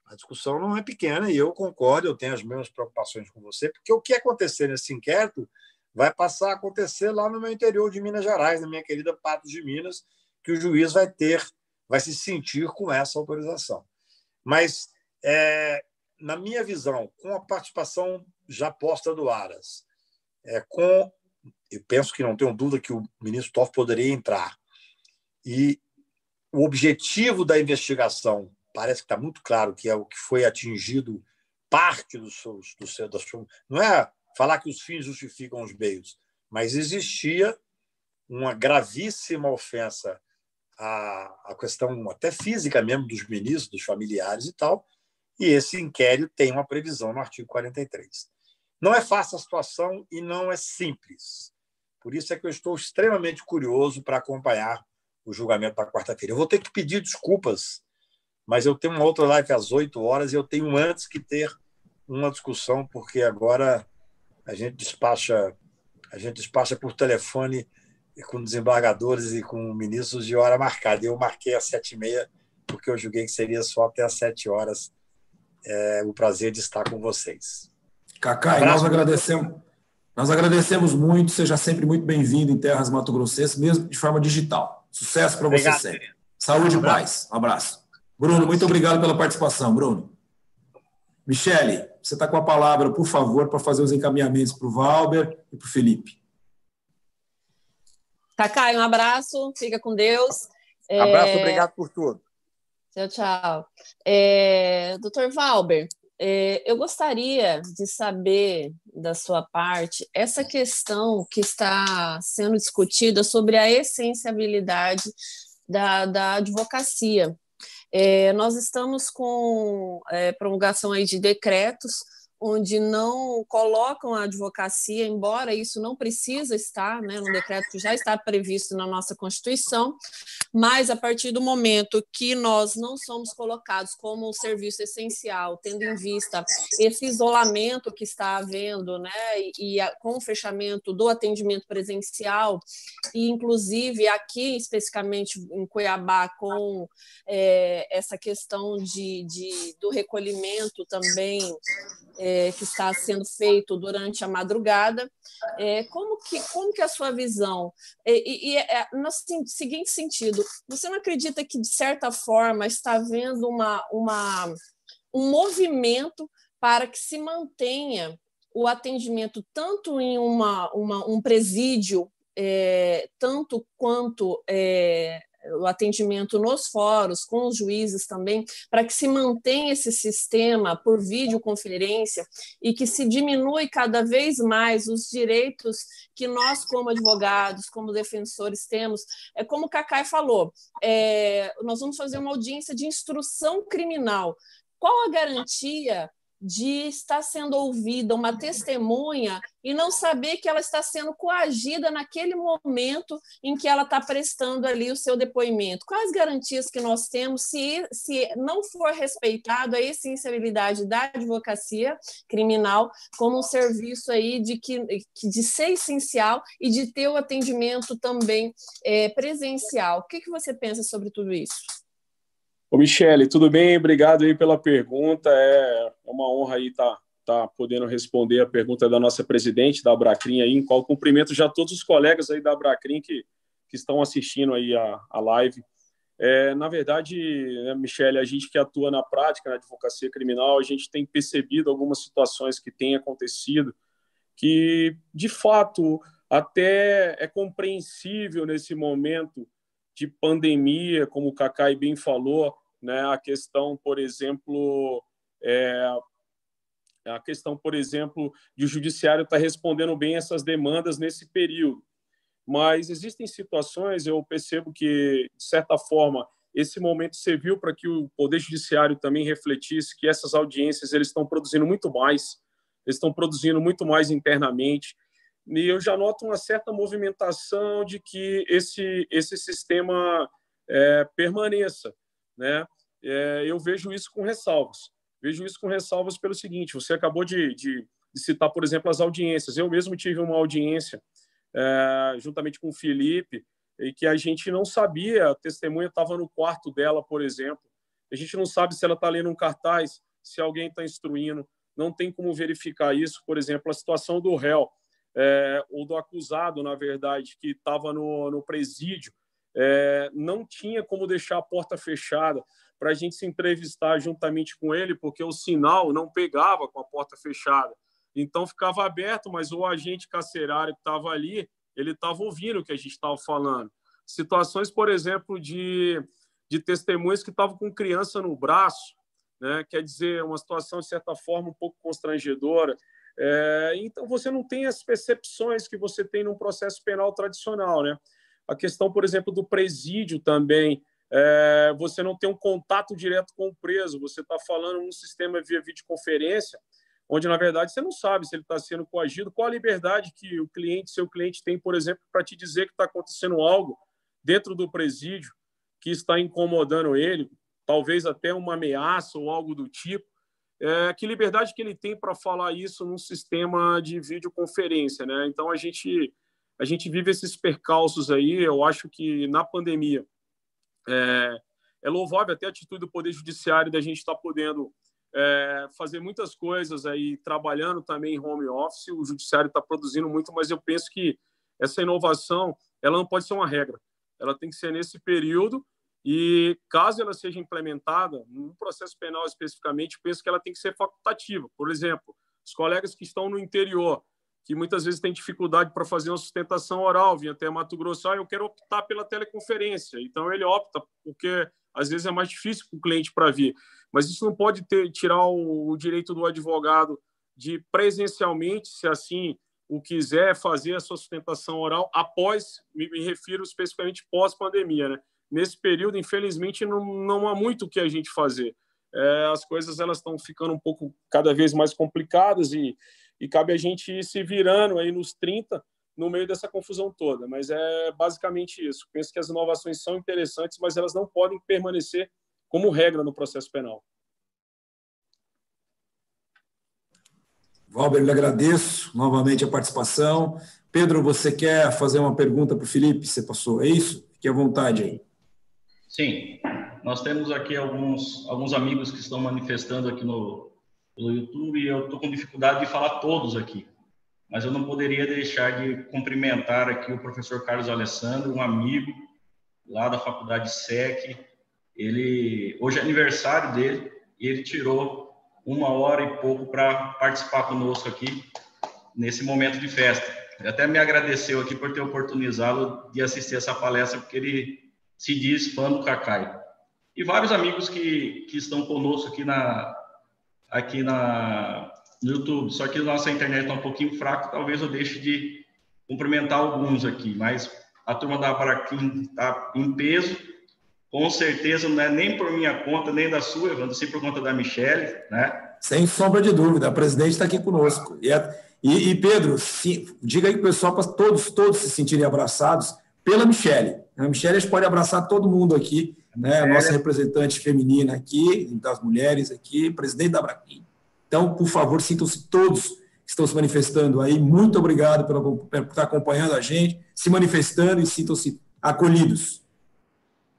A discussão não é pequena e eu concordo, eu tenho as mesmas preocupações com você, porque o que acontecer nesse inquérito vai passar a acontecer lá no meu interior de Minas Gerais, na minha querida Patos de Minas, que o juiz vai se sentir com essa autorização. Mas, na minha visão, com a participação já posta do Aras, eu penso que não tenho dúvida que o ministro Toffoli poderia entrar, e o objetivo da investigação parece que está muito claro que é o que foi atingido parte do seu. Não é falar que os fins justificam os meios, mas existia uma gravíssima ofensa à questão até física mesmo dos ministros, dos familiares e tal, e esse inquérito tem uma previsão no artigo 43. Não é fácil a situação e não é simples. Por isso é que eu estou extremamente curioso para acompanhar o julgamento da quarta-feira. Eu vou ter que pedir desculpas, mas eu tenho uma outra live às 8 horas e eu tenho antes que ter uma discussão, porque agora a gente despacha por telefone com desembargadores e com ministros de hora marcada. Eu marquei às 7h30, porque eu julguei que seria só até às 7 horas. O prazer de estar com vocês. Cacá, nós agradecemos muito. Seja sempre muito bem-vindo em terras mato-grossenses, mesmo de forma digital. Sucesso para você sempre. Saúde e paz. Um abraço. Bruno, muito obrigado pela participação, Bruno. Michele, você está com a palavra, por favor, para fazer os encaminhamentos para o Valber e para o Felipe. Cacá, um abraço, fica com Deus. Abraço, obrigado por tudo. Tchau, tchau. Doutor Valber, eu gostaria de saber da sua parte essa questão que está sendo discutida sobre a essenciabilidade da advocacia. Nós estamos com promulgação aí de decretos onde não colocam a advocacia, embora isso não precisa estar, né, no decreto que já está previsto na nossa Constituição, mas a partir do momento que nós não somos colocados como um serviço essencial, tendo em vista esse isolamento que está havendo, né, com o fechamento do atendimento presencial, e inclusive aqui, especificamente em Cuiabá, com essa questão do recolhimento também, que está sendo feito durante a madrugada, como que é a sua visão? No seguinte sentido, você não acredita que, de certa forma, está havendo um movimento para que se mantenha o atendimento tanto em um presídio, tanto quanto o atendimento nos fóruns, com os juízes também, para que se mantenha esse sistema por videoconferência e que se diminui cada vez mais os direitos que nós, como advogados, como defensores, temos. Como o Cacá falou, nós vamos fazer uma audiência de instrução criminal. Qual a garantia de estar sendo ouvida uma testemunha e não saber que ela está sendo coagida naquele momento em que ela está prestando ali o seu depoimento? Quais garantias que nós temos se não for respeitado a essencialidade da advocacia criminal como um serviço aí de ser essencial e de ter o atendimento também presencial? O que você pensa sobre tudo isso? Ô, Michele, tudo bem? Obrigado aí pela pergunta. É uma honra aí estar podendo responder a pergunta da nossa presidente da Abracrim aí, em qual cumprimento já todos os colegas aí da Abracrim que estão assistindo aí a live. Na verdade, né, Michele, a gente que atua na prática, na advocacia criminal, a gente tem percebido algumas situações que têm acontecido que, de fato, até é compreensível nesse momento de pandemia, como o Cacai bem falou, né, a questão, por exemplo, de o judiciário estar respondendo bem essas demandas nesse período. Mas existem situações, eu percebo que, de certa forma, esse momento serviu para que o Poder Judiciário também refletisse que essas audiências eles estão produzindo muito mais, eles estão produzindo muito mais internamente, e eu já noto uma certa movimentação de que esse sistema permaneça, né? Eu vejo isso com ressalvas. Vejo isso com ressalvas pelo seguinte, você acabou de citar, por exemplo, as audiências. Eu mesmo tive uma audiência juntamente com o Felipe, e que a gente não sabia, a testemunha estava no quarto dela, por exemplo. A gente não sabe se ela está lendo um cartaz, se alguém está instruindo, não tem como verificar isso. Por exemplo, a situação do réu, ou do acusado, na verdade, que estava no presídio, não tinha como deixar a porta fechada para a gente se entrevistar juntamente com ele, porque o sinal não pegava com a porta fechada. Então, ficava aberto, mas o agente carcerário que estava ali, ele estava ouvindo o que a gente estava falando. Situações, por exemplo, de testemunhas que estavam com criança no braço, né? Quer dizer, uma situação, de certa forma, um pouco constrangedora. Então, você não tem as percepções que você tem num processo penal tradicional, né? A questão, por exemplo, do presídio também, você não tem um contato direto com o preso, você está falando num sistema via videoconferência, onde, na verdade, você não sabe se ele está sendo coagido, qual a liberdade que seu cliente tem, por exemplo, para te dizer que está acontecendo algo dentro do presídio que está incomodando ele, talvez até uma ameaça ou algo do tipo. Que liberdade que ele tem para falar isso num sistema de videoconferência, né? Então, a gente vive esses percalços aí. Eu acho que, na pandemia, é louvável até a atitude do Poder Judiciário da gente estar podendo fazer muitas coisas aí, trabalhando também em home office. O judiciário está produzindo muito, mas eu penso que essa inovação ela não pode ser uma regra. Ela tem que ser nesse período e, caso ela seja implementada, no processo penal especificamente, penso que ela tem que ser facultativa. Por exemplo, os colegas que estão no interior, que muitas vezes têm dificuldade para fazer uma sustentação oral, vêm até Mato Grosso, eu quero optar pela teleconferência. Então, ele opta, porque às vezes é mais difícil para o cliente para vir. Mas isso não pode tirar o direito do advogado de presencialmente, se assim o quiser, fazer a sua sustentação oral após, me refiro especificamente pós-pandemia, né? Nesse período, infelizmente, não há muito o que a gente fazer. As coisas elas estão ficando um pouco cada vez mais complicadas e cabe a gente ir se virando aí nos 30 no meio dessa confusão toda. Mas é basicamente isso. Penso que as inovações são interessantes, mas elas não podem permanecer como regra no processo penal. Valber, lhe agradeço novamente a participação. Pedro, você quer fazer uma pergunta para o Felipe? Você passou, é isso? Fique à vontade aí. Sim, nós temos aqui alguns amigos que estão manifestando aqui no YouTube e eu estou com dificuldade de falar todos aqui, mas eu não poderia deixar de cumprimentar aqui o professor Carlos Alessandro, um amigo lá da Faculdade SEC. Hoje é aniversário dele e ele tirou 1 hora e pouco para participar conosco aqui nesse momento de festa. Ele até me agradeceu aqui por ter oportunizado de assistir essa palestra, porque ele se diz fã do Cacai. E vários amigos que estão conosco aqui no YouTube. Só que a nossa internet está um pouquinho fraca, talvez eu deixe de cumprimentar alguns aqui, mas a turma da Abraquim está em peso. Com certeza não é nem por minha conta, nem da sua, Evandro, sim por conta da Michele, né? Sem sombra de dúvida, a presidente está aqui conosco. E Pedro, diga aí para o pessoal, para todos se sentirem abraçados pela Michele. A Michele, a gente pode abraçar todo mundo aqui, né? A nossa representante feminina aqui, das mulheres aqui, presidente da Abraquim. Então, por favor, sintam-se todos que estão se manifestando aí. Muito obrigado por estar acompanhando a gente, se manifestando e sintam-se acolhidos.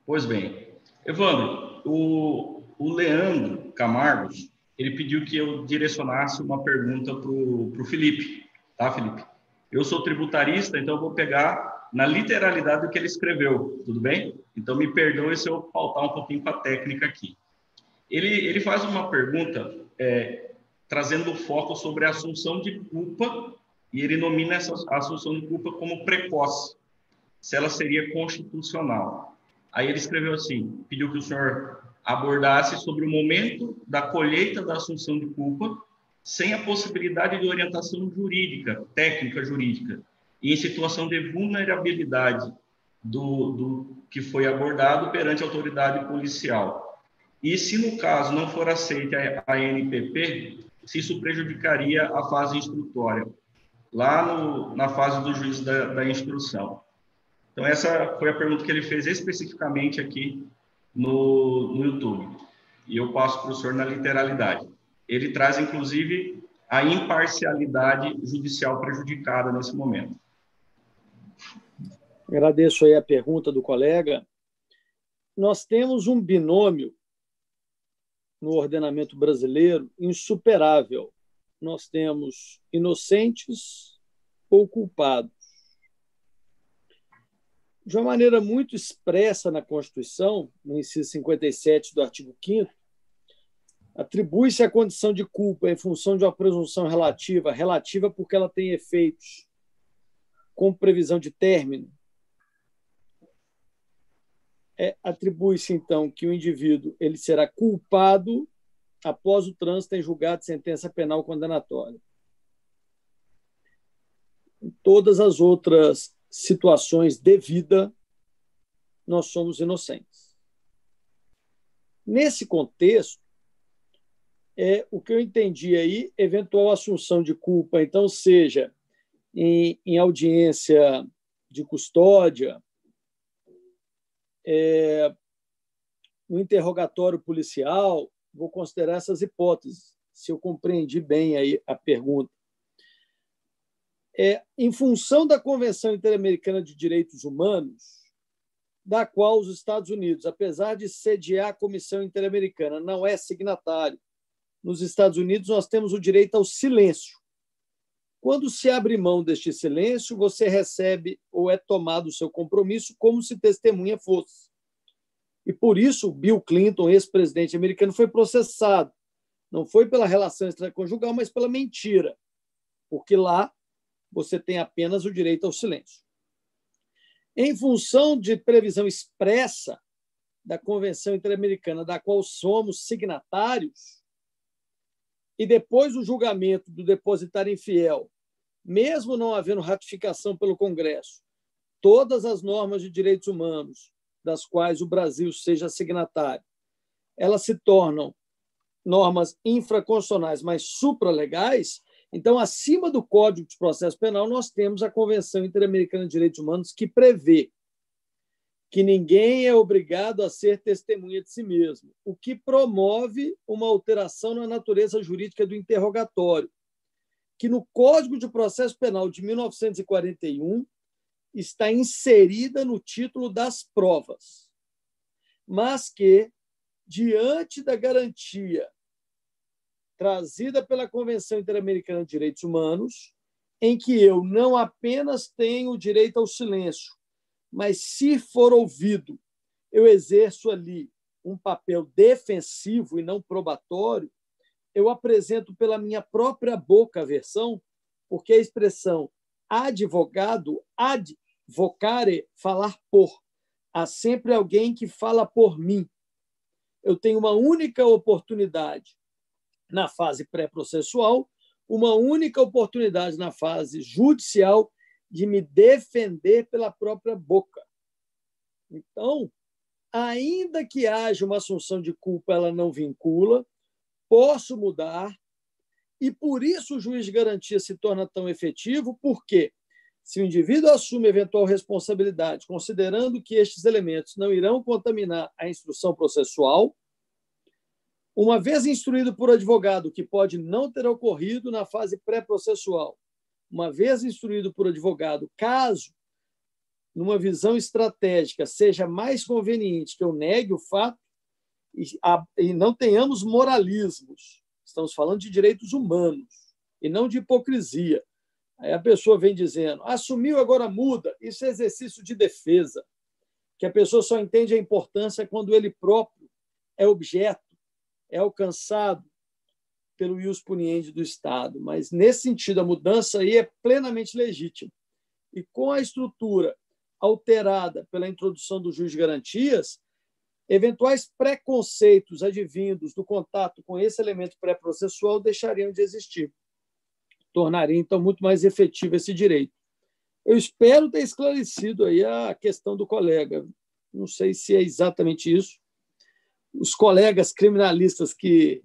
Pois bem. Evandro, o Leandro Camargo, ele pediu que eu direcionasse uma pergunta para o Felipe. Tá, Felipe? Eu sou tributarista, então eu vou pegar na literalidade do que ele escreveu, tudo bem? Então, me perdoe se eu faltar um pouquinho para a técnica aqui. Ele faz uma pergunta trazendo o foco sobre a assunção de culpa, e ele nomina essa assunção de culpa como precoce, se ela seria constitucional. Aí ele escreveu assim, pediu que o senhor abordasse sobre o momento da colheita da assunção de culpa, sem a possibilidade de orientação jurídica, técnica jurídica, e em situação de vulnerabilidade do que foi abordado perante a autoridade policial. E se, no caso, não for aceita a NPP, se isso prejudicaria a fase instrutória, lá na fase do juízo da instrução. Então, essa foi a pergunta que ele fez especificamente aqui no YouTube. E eu passo para o senhor na literalidade. Ele traz, inclusive, a imparcialidade judicial prejudicada nesse momento. Agradeço aí a pergunta do colega. Nós temos um binômio no ordenamento brasileiro insuperável. Nós temos inocentes ou culpados. De uma maneira muito expressa na Constituição, no inciso 57 do artigo 5º, atribui-se a condição de culpa em função de uma presunção relativa porque ela tem efeitos com previsão de término. Atribui-se, então, que o indivíduo ele será culpado após o trânsito em julgado de sentença penal condenatória. Em todas as outras situações de vida, nós somos inocentes. Nesse contexto, o que eu entendi aí, eventual assunção de culpa, então, seja em audiência de custódia, no interrogatório policial, vou considerar essas hipóteses, se eu compreendi bem aí a pergunta. Em função da Convenção Interamericana de Direitos Humanos, da qual os Estados Unidos, apesar de sediar a Comissão Interamericana, não é signatário. Nos Estados Unidos, nós temos o direito ao silêncio. Quando se abre mão deste silêncio, você recebe ou é tomado o seu compromisso como se testemunha fosse. E por isso, Bill Clinton, ex-presidente americano, foi processado. Não foi pela relação extraconjugal, mas pela mentira, porque lá você tem apenas o direito ao silêncio. Em função de previsão expressa da Convenção Interamericana, da qual somos signatários, e depois o julgamento do depositário infiel, mesmo não havendo ratificação pelo Congresso, todas as normas de direitos humanos das quais o Brasil seja signatário, elas se tornam normas infraconstitucionais, mas supralegais. Então, acima do Código de Processo Penal, nós temos a Convenção Interamericana de Direitos Humanos, que prevê que ninguém é obrigado a ser testemunha de si mesmo, o que promove uma alteração na natureza jurídica do interrogatório, que no Código de Processo Penal de 1941 está inserida no título das provas, mas que, diante da garantia trazida pela Convenção Interamericana de Direitos Humanos, em que eu não apenas tenho o direito ao silêncio, mas, se for ouvido, eu exerço ali um papel defensivo e não probatório, eu apresento pela minha própria boca a versão, porque a expressão advogado, advocare, falar por. Há sempre alguém que fala por mim. Eu tenho uma única oportunidade na fase pré-processual, uma única oportunidade na fase judicial de me defender pela própria boca. Então, ainda que haja uma assunção de culpa, ela não vincula, posso mudar, e por isso o juiz de garantia se torna tão efetivo, porque se o indivíduo assume eventual responsabilidade, considerando que estes elementos não irão contaminar a instrução processual, uma vez instruído por advogado, que pode não ter ocorrido na fase pré-processual, uma vez instruído por advogado, caso, numa visão estratégica, seja mais conveniente que eu negue o fato e não tenhamos moralismos. Estamos falando de direitos humanos e não de hipocrisia. Aí a pessoa vem dizendo, assumiu, agora muda. Isso é exercício de defesa, que a pessoa só entende a importância quando ele próprio é objeto, é alcançado pelo ius puniendi do Estado. Mas, nesse sentido, a mudança aí é plenamente legítima. E com a estrutura alterada pela introdução do juiz de garantias, eventuais preconceitos advindos do contato com esse elemento pré-processual deixariam de existir. Tornaria, então, muito mais efetivo esse direito. Eu espero ter esclarecido aí a questão do colega. Não sei se é exatamente isso. Os colegas criminalistas que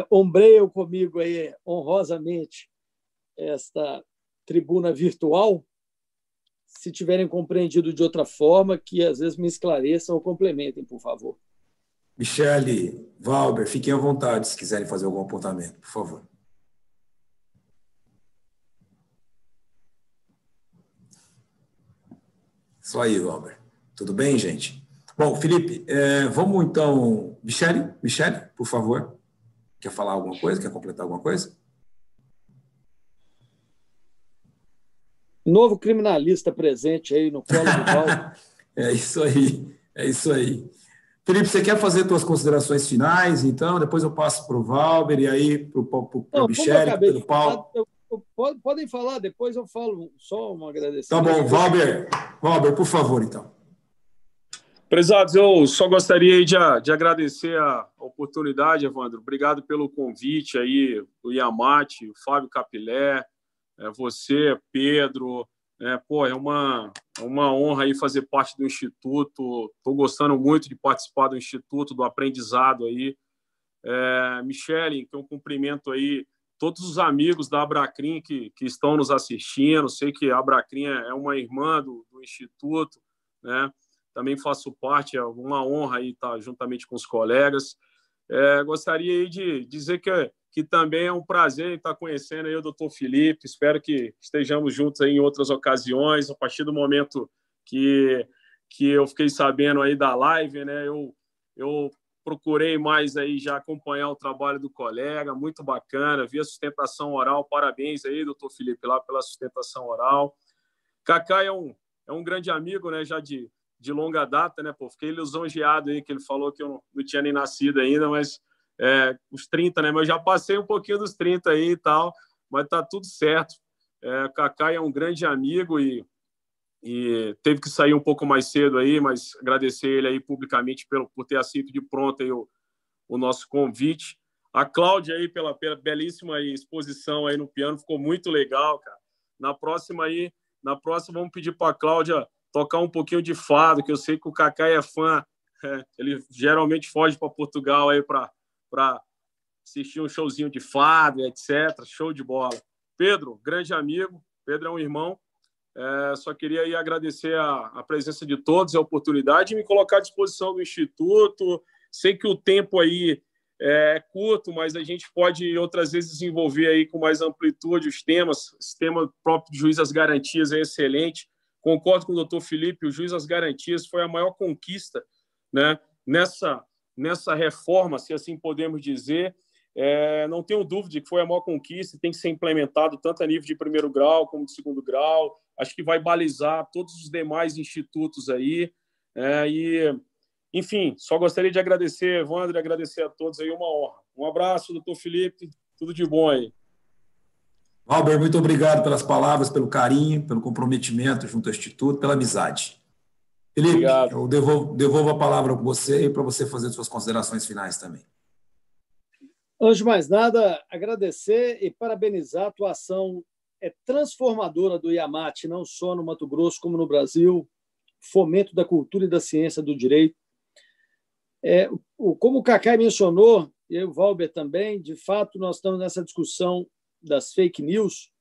ombreiam comigo aí honrosamente esta tribuna virtual, se tiverem compreendido de outra forma, que às vezes me esclareçam ou complementem, por favor. Michele, Valber, fiquem à vontade se quiserem fazer algum apontamento, por favor. Isso aí, Valber. Tudo bem, gente? Bom, Felipe, vamos então... Michele, por favor. Quer falar alguma coisa? Quer completar alguma coisa? Novo criminalista presente aí no colo do Valber. É isso aí. Felipe, você quer fazer suas considerações finais, então? Depois eu passo para o Valber e aí para o Michele, para o Paulo. Podem falar, depois eu falo só um agradecimento. Tá bom, Valber, por favor, então. Prezados, eu só gostaria de agradecer a oportunidade, Evandro. Obrigado pelo convite aí, o Iamate, o Fábio Capilé, você, Pedro. É uma honra aí fazer parte do Instituto. Estou gostando muito de participar do Instituto, do aprendizado aí. Michele, que eu cumprimento aí todos os amigos da Abracrim que estão nos assistindo. Sei que a Abracrim é uma irmã do Instituto, né? Também faço parte, é uma honra aí estar juntamente com os colegas. Gostaria aí de dizer que também é um prazer estar conhecendo aí o doutor Felipe. Espero que estejamos juntos aí em outras ocasiões. A partir do momento que eu fiquei sabendo aí da live, né, eu procurei mais aí já acompanhar o trabalho do colega, muito bacana. Vi a sustentação oral, parabéns aí, doutor Felipe, lá pela sustentação oral. Cacá é um grande amigo, né, já de longa data, né, pô, fiquei lisonjeado aí que ele falou que eu não tinha nem nascido ainda, mas os 30, né, mas eu já passei um pouquinho dos 30 aí e tal, mas tá tudo certo. Cacá é um grande amigo e teve que sair um pouco mais cedo aí, mas agradecer ele aí publicamente por ter aceito de pronto aí o nosso convite. A Cláudia aí pela belíssima exposição aí no piano, ficou muito legal, cara. Na próxima vamos pedir para a Cláudia tocar um pouquinho de fado, que eu sei que o Cacá é fã. Ele geralmente foge para Portugal aí para assistir um showzinho de fado, etc. Show de bola. Pedro, grande amigo. Pedro é um irmão. Só queria aí agradecer a presença de todos, a oportunidade, e me colocar à disposição do Instituto. Sei que o tempo aí é curto, mas a gente pode outras vezes desenvolver aí com mais amplitude os temas. Esse tema próprio de juiz às garantias é excelente. Concordo com o doutor Felipe, o juiz às garantias foi a maior conquista, né, nessa reforma, se assim podemos dizer. Não tenho dúvida de que foi a maior conquista, tem que ser implementado tanto a nível de primeiro grau como de segundo grau. Acho que vai balizar todos os demais institutos aí. Enfim, só gostaria de agradecer, Evandro, e agradecer a todos aí, uma honra. Um abraço, doutor Felipe, tudo de bom aí. Valber, muito obrigado pelas palavras, pelo carinho, pelo comprometimento junto ao Instituto, pela amizade. Felipe, obrigado. Eu devolvo a palavra para você e para você fazer suas considerações finais também. Antes de mais nada, agradecer e parabenizar a atuação transformadora do Iamate, não só no Mato Grosso, como no Brasil, fomento da cultura e da ciência do direito. Como o Cacá mencionou, e o Valber também, de fato, nós estamos nessa discussão das fake news.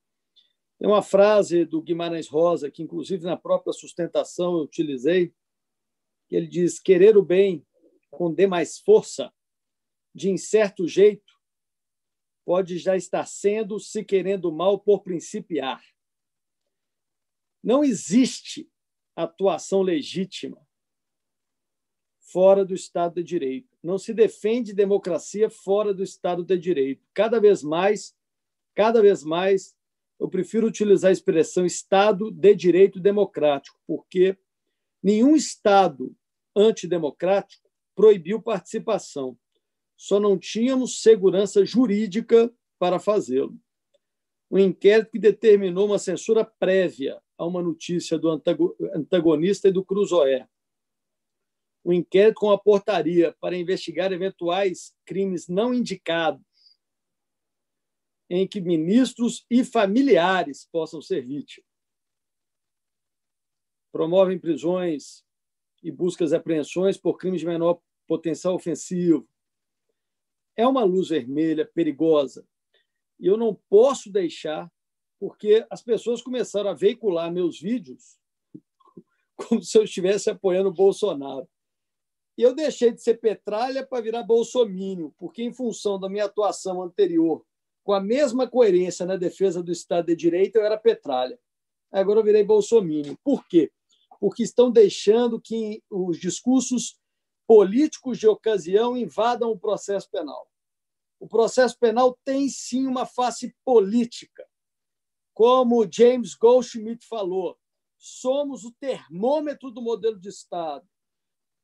Tem uma frase do Guimarães Rosa, que inclusive na própria sustentação eu utilizei, que ele diz: querer o bem com demais força, de incerto jeito, pode já estar sendo, se querendo o mal por principiar. Não existe atuação legítima fora do Estado de Direito. Não se defende democracia fora do Estado de Direito. Cada vez mais, eu prefiro utilizar a expressão Estado de Direito Democrático, porque nenhum Estado antidemocrático proibiu participação. Só não tínhamos segurança jurídica para fazê-lo. Um inquérito que determinou uma censura prévia a uma notícia do antagonista e do Cruzoé. Um inquérito com a portaria para investigar eventuais crimes não indicados, em que ministros e familiares possam ser vítimas. Promovem prisões e buscas e apreensões por crimes de menor potencial ofensivo. É uma luz vermelha perigosa. E eu não posso deixar, porque as pessoas começaram a veicular meus vídeos como se eu estivesse apoiando o Bolsonaro. E eu deixei de ser petralha para virar bolsomínio, porque, em função da minha atuação anterior, com a mesma coerência na defesa do Estado de Direito, eu era petralha. Agora eu virei bolsomínio. Por quê? Porque estão deixando que os discursos políticos de ocasião invadam o processo penal. O processo penal tem, sim, uma face política. Como James Goldschmidt falou, somos o termômetro do modelo de Estado.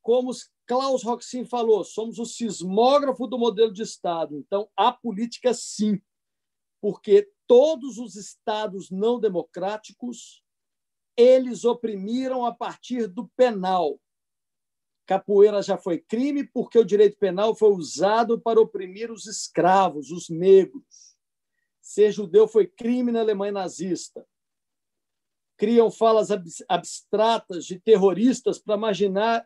Como Klaus Roxin falou, somos o sismógrafo do modelo de Estado. Então, há política, sim, porque todos os Estados não democráticos, eles oprimiram a partir do penal. Capoeira já foi crime porque o direito penal foi usado para oprimir os escravos, os negros. Ser judeu foi crime na Alemanha nazista. Criam falas abstratas de terroristas para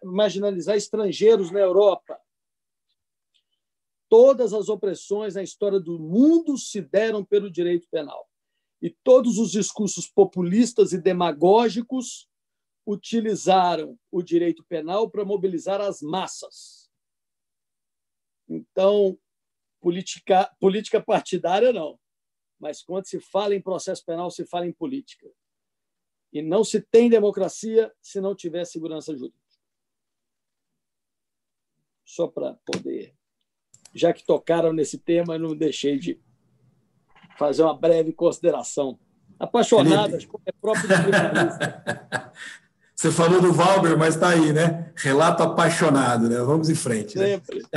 marginalizar estrangeiros na Europa. Todas as opressões na história do mundo se deram pelo direito penal. E todos os discursos populistas e demagógicos utilizaram o direito penal para mobilizar as massas. Então, política partidária, não. Mas quando se fala em processo penal, se fala em política. E não se tem democracia se não tiver segurança jurídica. Só para poder... Já que tocaram nesse tema, eu não deixei de fazer uma breve consideração. Apaixonada, acho que é próprio do criminalista. Você falou do Valber, mas está aí, né? Relato apaixonado, né? Vamos em frente. Sempre. Né?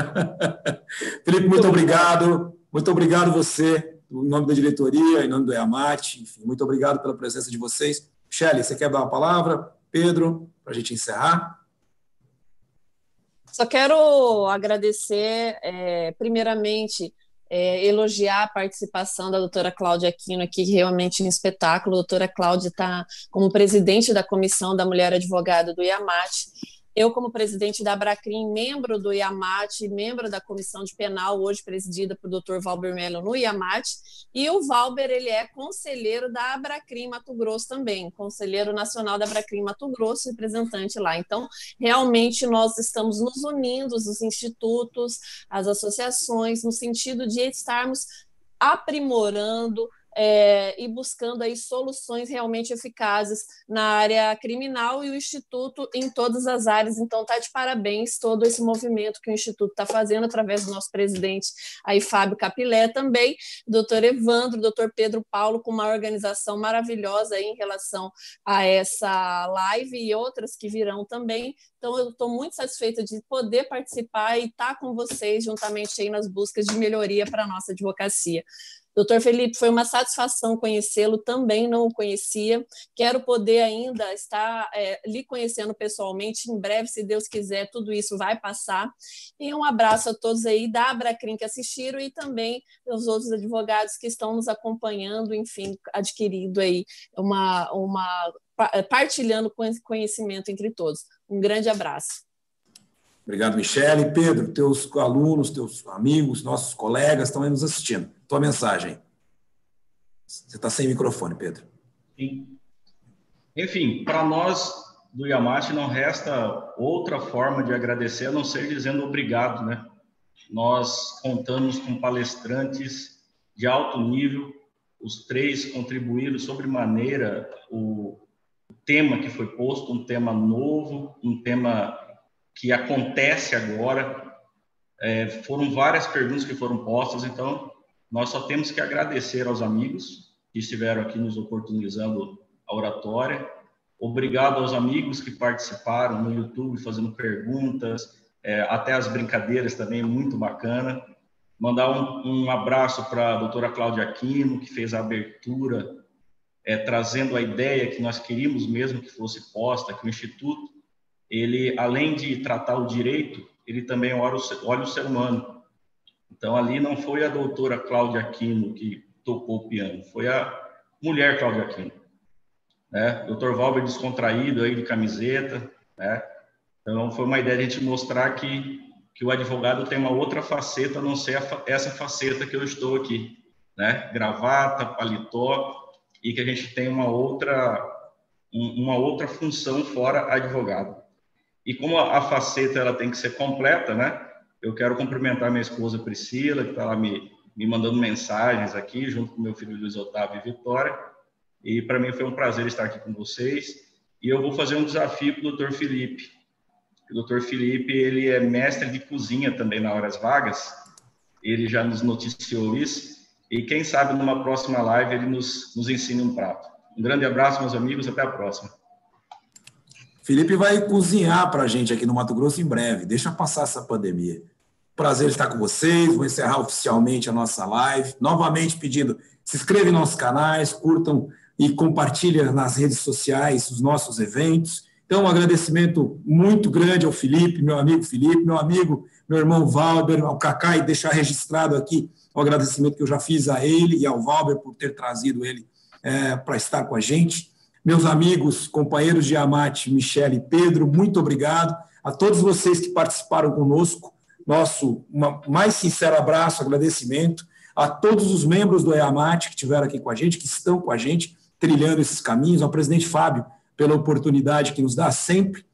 Felipe, muito obrigado. Muito obrigado você, em nome da diretoria, em nome do EAMAT. Enfim, muito obrigado pela presença de vocês. Michele, você quer dar uma palavra? Pedro, para a gente encerrar? Só quero agradecer, primeiramente, elogiar a participação da doutora Cláudia Aquino aqui, realmente um espetáculo. A doutora Cláudia está como presidente da Comissão da Mulher Advogada do IAMAT. Eu, como presidente da Abracrim, membro do IAMAT, membro da Comissão de Penal, hoje presidida por Dr. Valber Melo no IAMAT, e o Valber, ele é conselheiro da Abracrim Mato Grosso também, conselheiro nacional da Abracrim Mato Grosso, representante lá. Então, realmente, nós estamos nos unindo, os institutos, as associações, no sentido de estarmos aprimorando e buscando aí soluções realmente eficazes na área criminal, e o Instituto em todas as áreas. Então, está de parabéns todo esse movimento que o Instituto está fazendo através do nosso presidente, aí, Fábio Capilé, também, doutor Evandro, doutor Pedro Paulo, com uma organização maravilhosa aí em relação a essa live e outras que virão também. Então, eu estou muito satisfeita de poder participar e estar com vocês juntamente aí nas buscas de melhoria para a nossa advocacia. Doutor Felipe, foi uma satisfação conhecê-lo, também não o conhecia. Quero poder ainda estar lhe conhecendo pessoalmente. Em breve, se Deus quiser, tudo isso vai passar. E um abraço a todos aí da Abracrim que assistiram e também aos outros advogados que estão nos acompanhando, enfim, adquirindo aí partilhando conhecimento entre todos. Um grande abraço. Obrigado, Michele. Pedro, teus alunos, teus amigos, nossos colegas estão aí nos assistindo. Tua mensagem. Você está sem microfone, Pedro. Sim. Enfim, para nós do IAMAT não resta outra forma de agradecer a não ser dizendo obrigado, né? Nós contamos com palestrantes de alto nível, os três contribuíram sobremaneira o tema que foi posto, um tema novo, um tema que acontece agora. Foram várias perguntas que foram postas, então nós só temos que agradecer aos amigos que estiveram aqui nos oportunizando a oratória. Obrigado aos amigos que participaram no YouTube, fazendo perguntas, até as brincadeiras também, muito bacana. Mandar um abraço para a doutora Cláudia Aquino, que fez a abertura, trazendo a ideia que nós queríamos mesmo que fosse posta, que o Instituto, ele, além de tratar o direito, ele também olha o ser humano. Então, ali não foi a doutora Cláudia Aquino que tocou o piano, foi a mulher Cláudia Aquino. Né? Dr. Valber descontraído aí de camiseta, né? Então foi uma ideia de a gente mostrar que o advogado tem uma outra faceta, a não ser essa faceta que eu estou aqui, né? Gravata, paletó, e que a gente tem uma outra função fora advogado. E como a faceta ela tem que ser completa, né? Eu quero cumprimentar minha esposa Priscila, que está lá me mandando mensagens aqui, junto com meu filho Luiz Otávio e Vitória. E para mim foi um prazer estar aqui com vocês. E eu vou fazer um desafio para o Dr. Felipe. O Dr. Felipe, ele é mestre de cozinha também na Horas Vagas. Ele já nos noticiou isso. E quem sabe numa próxima live ele nos ensine um prato. Um grande abraço, meus amigos. Até a próxima. Felipe vai cozinhar para a gente aqui no Mato Grosso em breve. Deixa passar essa pandemia. Prazer estar com vocês. Vou encerrar oficialmente a nossa live. Novamente pedindo, se inscrevam em nossos canais, curtam e compartilhem nas redes sociais os nossos eventos. Então, um agradecimento muito grande ao Felipe, meu amigo, meu irmão Valber, ao Cacá, e deixar registrado aqui o agradecimento que eu já fiz a ele e ao Valber por ter trazido ele para estar com a gente. Meus amigos, companheiros de IAMAT, Michele e Pedro, muito obrigado. A todos vocês que participaram conosco, nosso mais sincero abraço, agradecimento. A todos os membros do IAMAT que estiveram aqui com a gente, que estão com a gente, trilhando esses caminhos, ao presidente Fábio, pela oportunidade que nos dá sempre.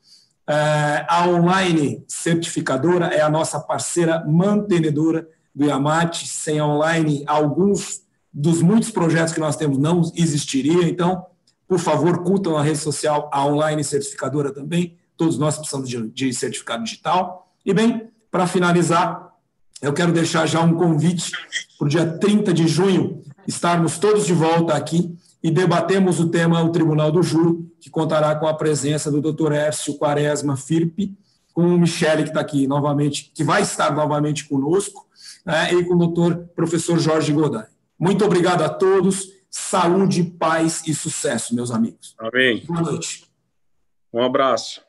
A Online Certificadora é a nossa parceira mantenedora do IAMAT. Sem a Online, alguns dos muitos projetos que nós temos não existiriam. Então, por favor, curtam a rede social, a Online Certificadora também. Todos nós precisamos de certificado digital. E, bem, para finalizar, eu quero deixar já um convite para o dia 30 de junho, estarmos todos de volta aqui e debatemos o tema o Tribunal do Júri, que contará com a presença do Dr. Hércio Quaresma Firpe, com o Michele, que está aqui novamente, que vai estar novamente conosco, né, e com o Dr. Professor Jorge Godoy. Muito obrigado a todos, saúde, paz e sucesso, meus amigos. Amém. Boa noite. Um abraço.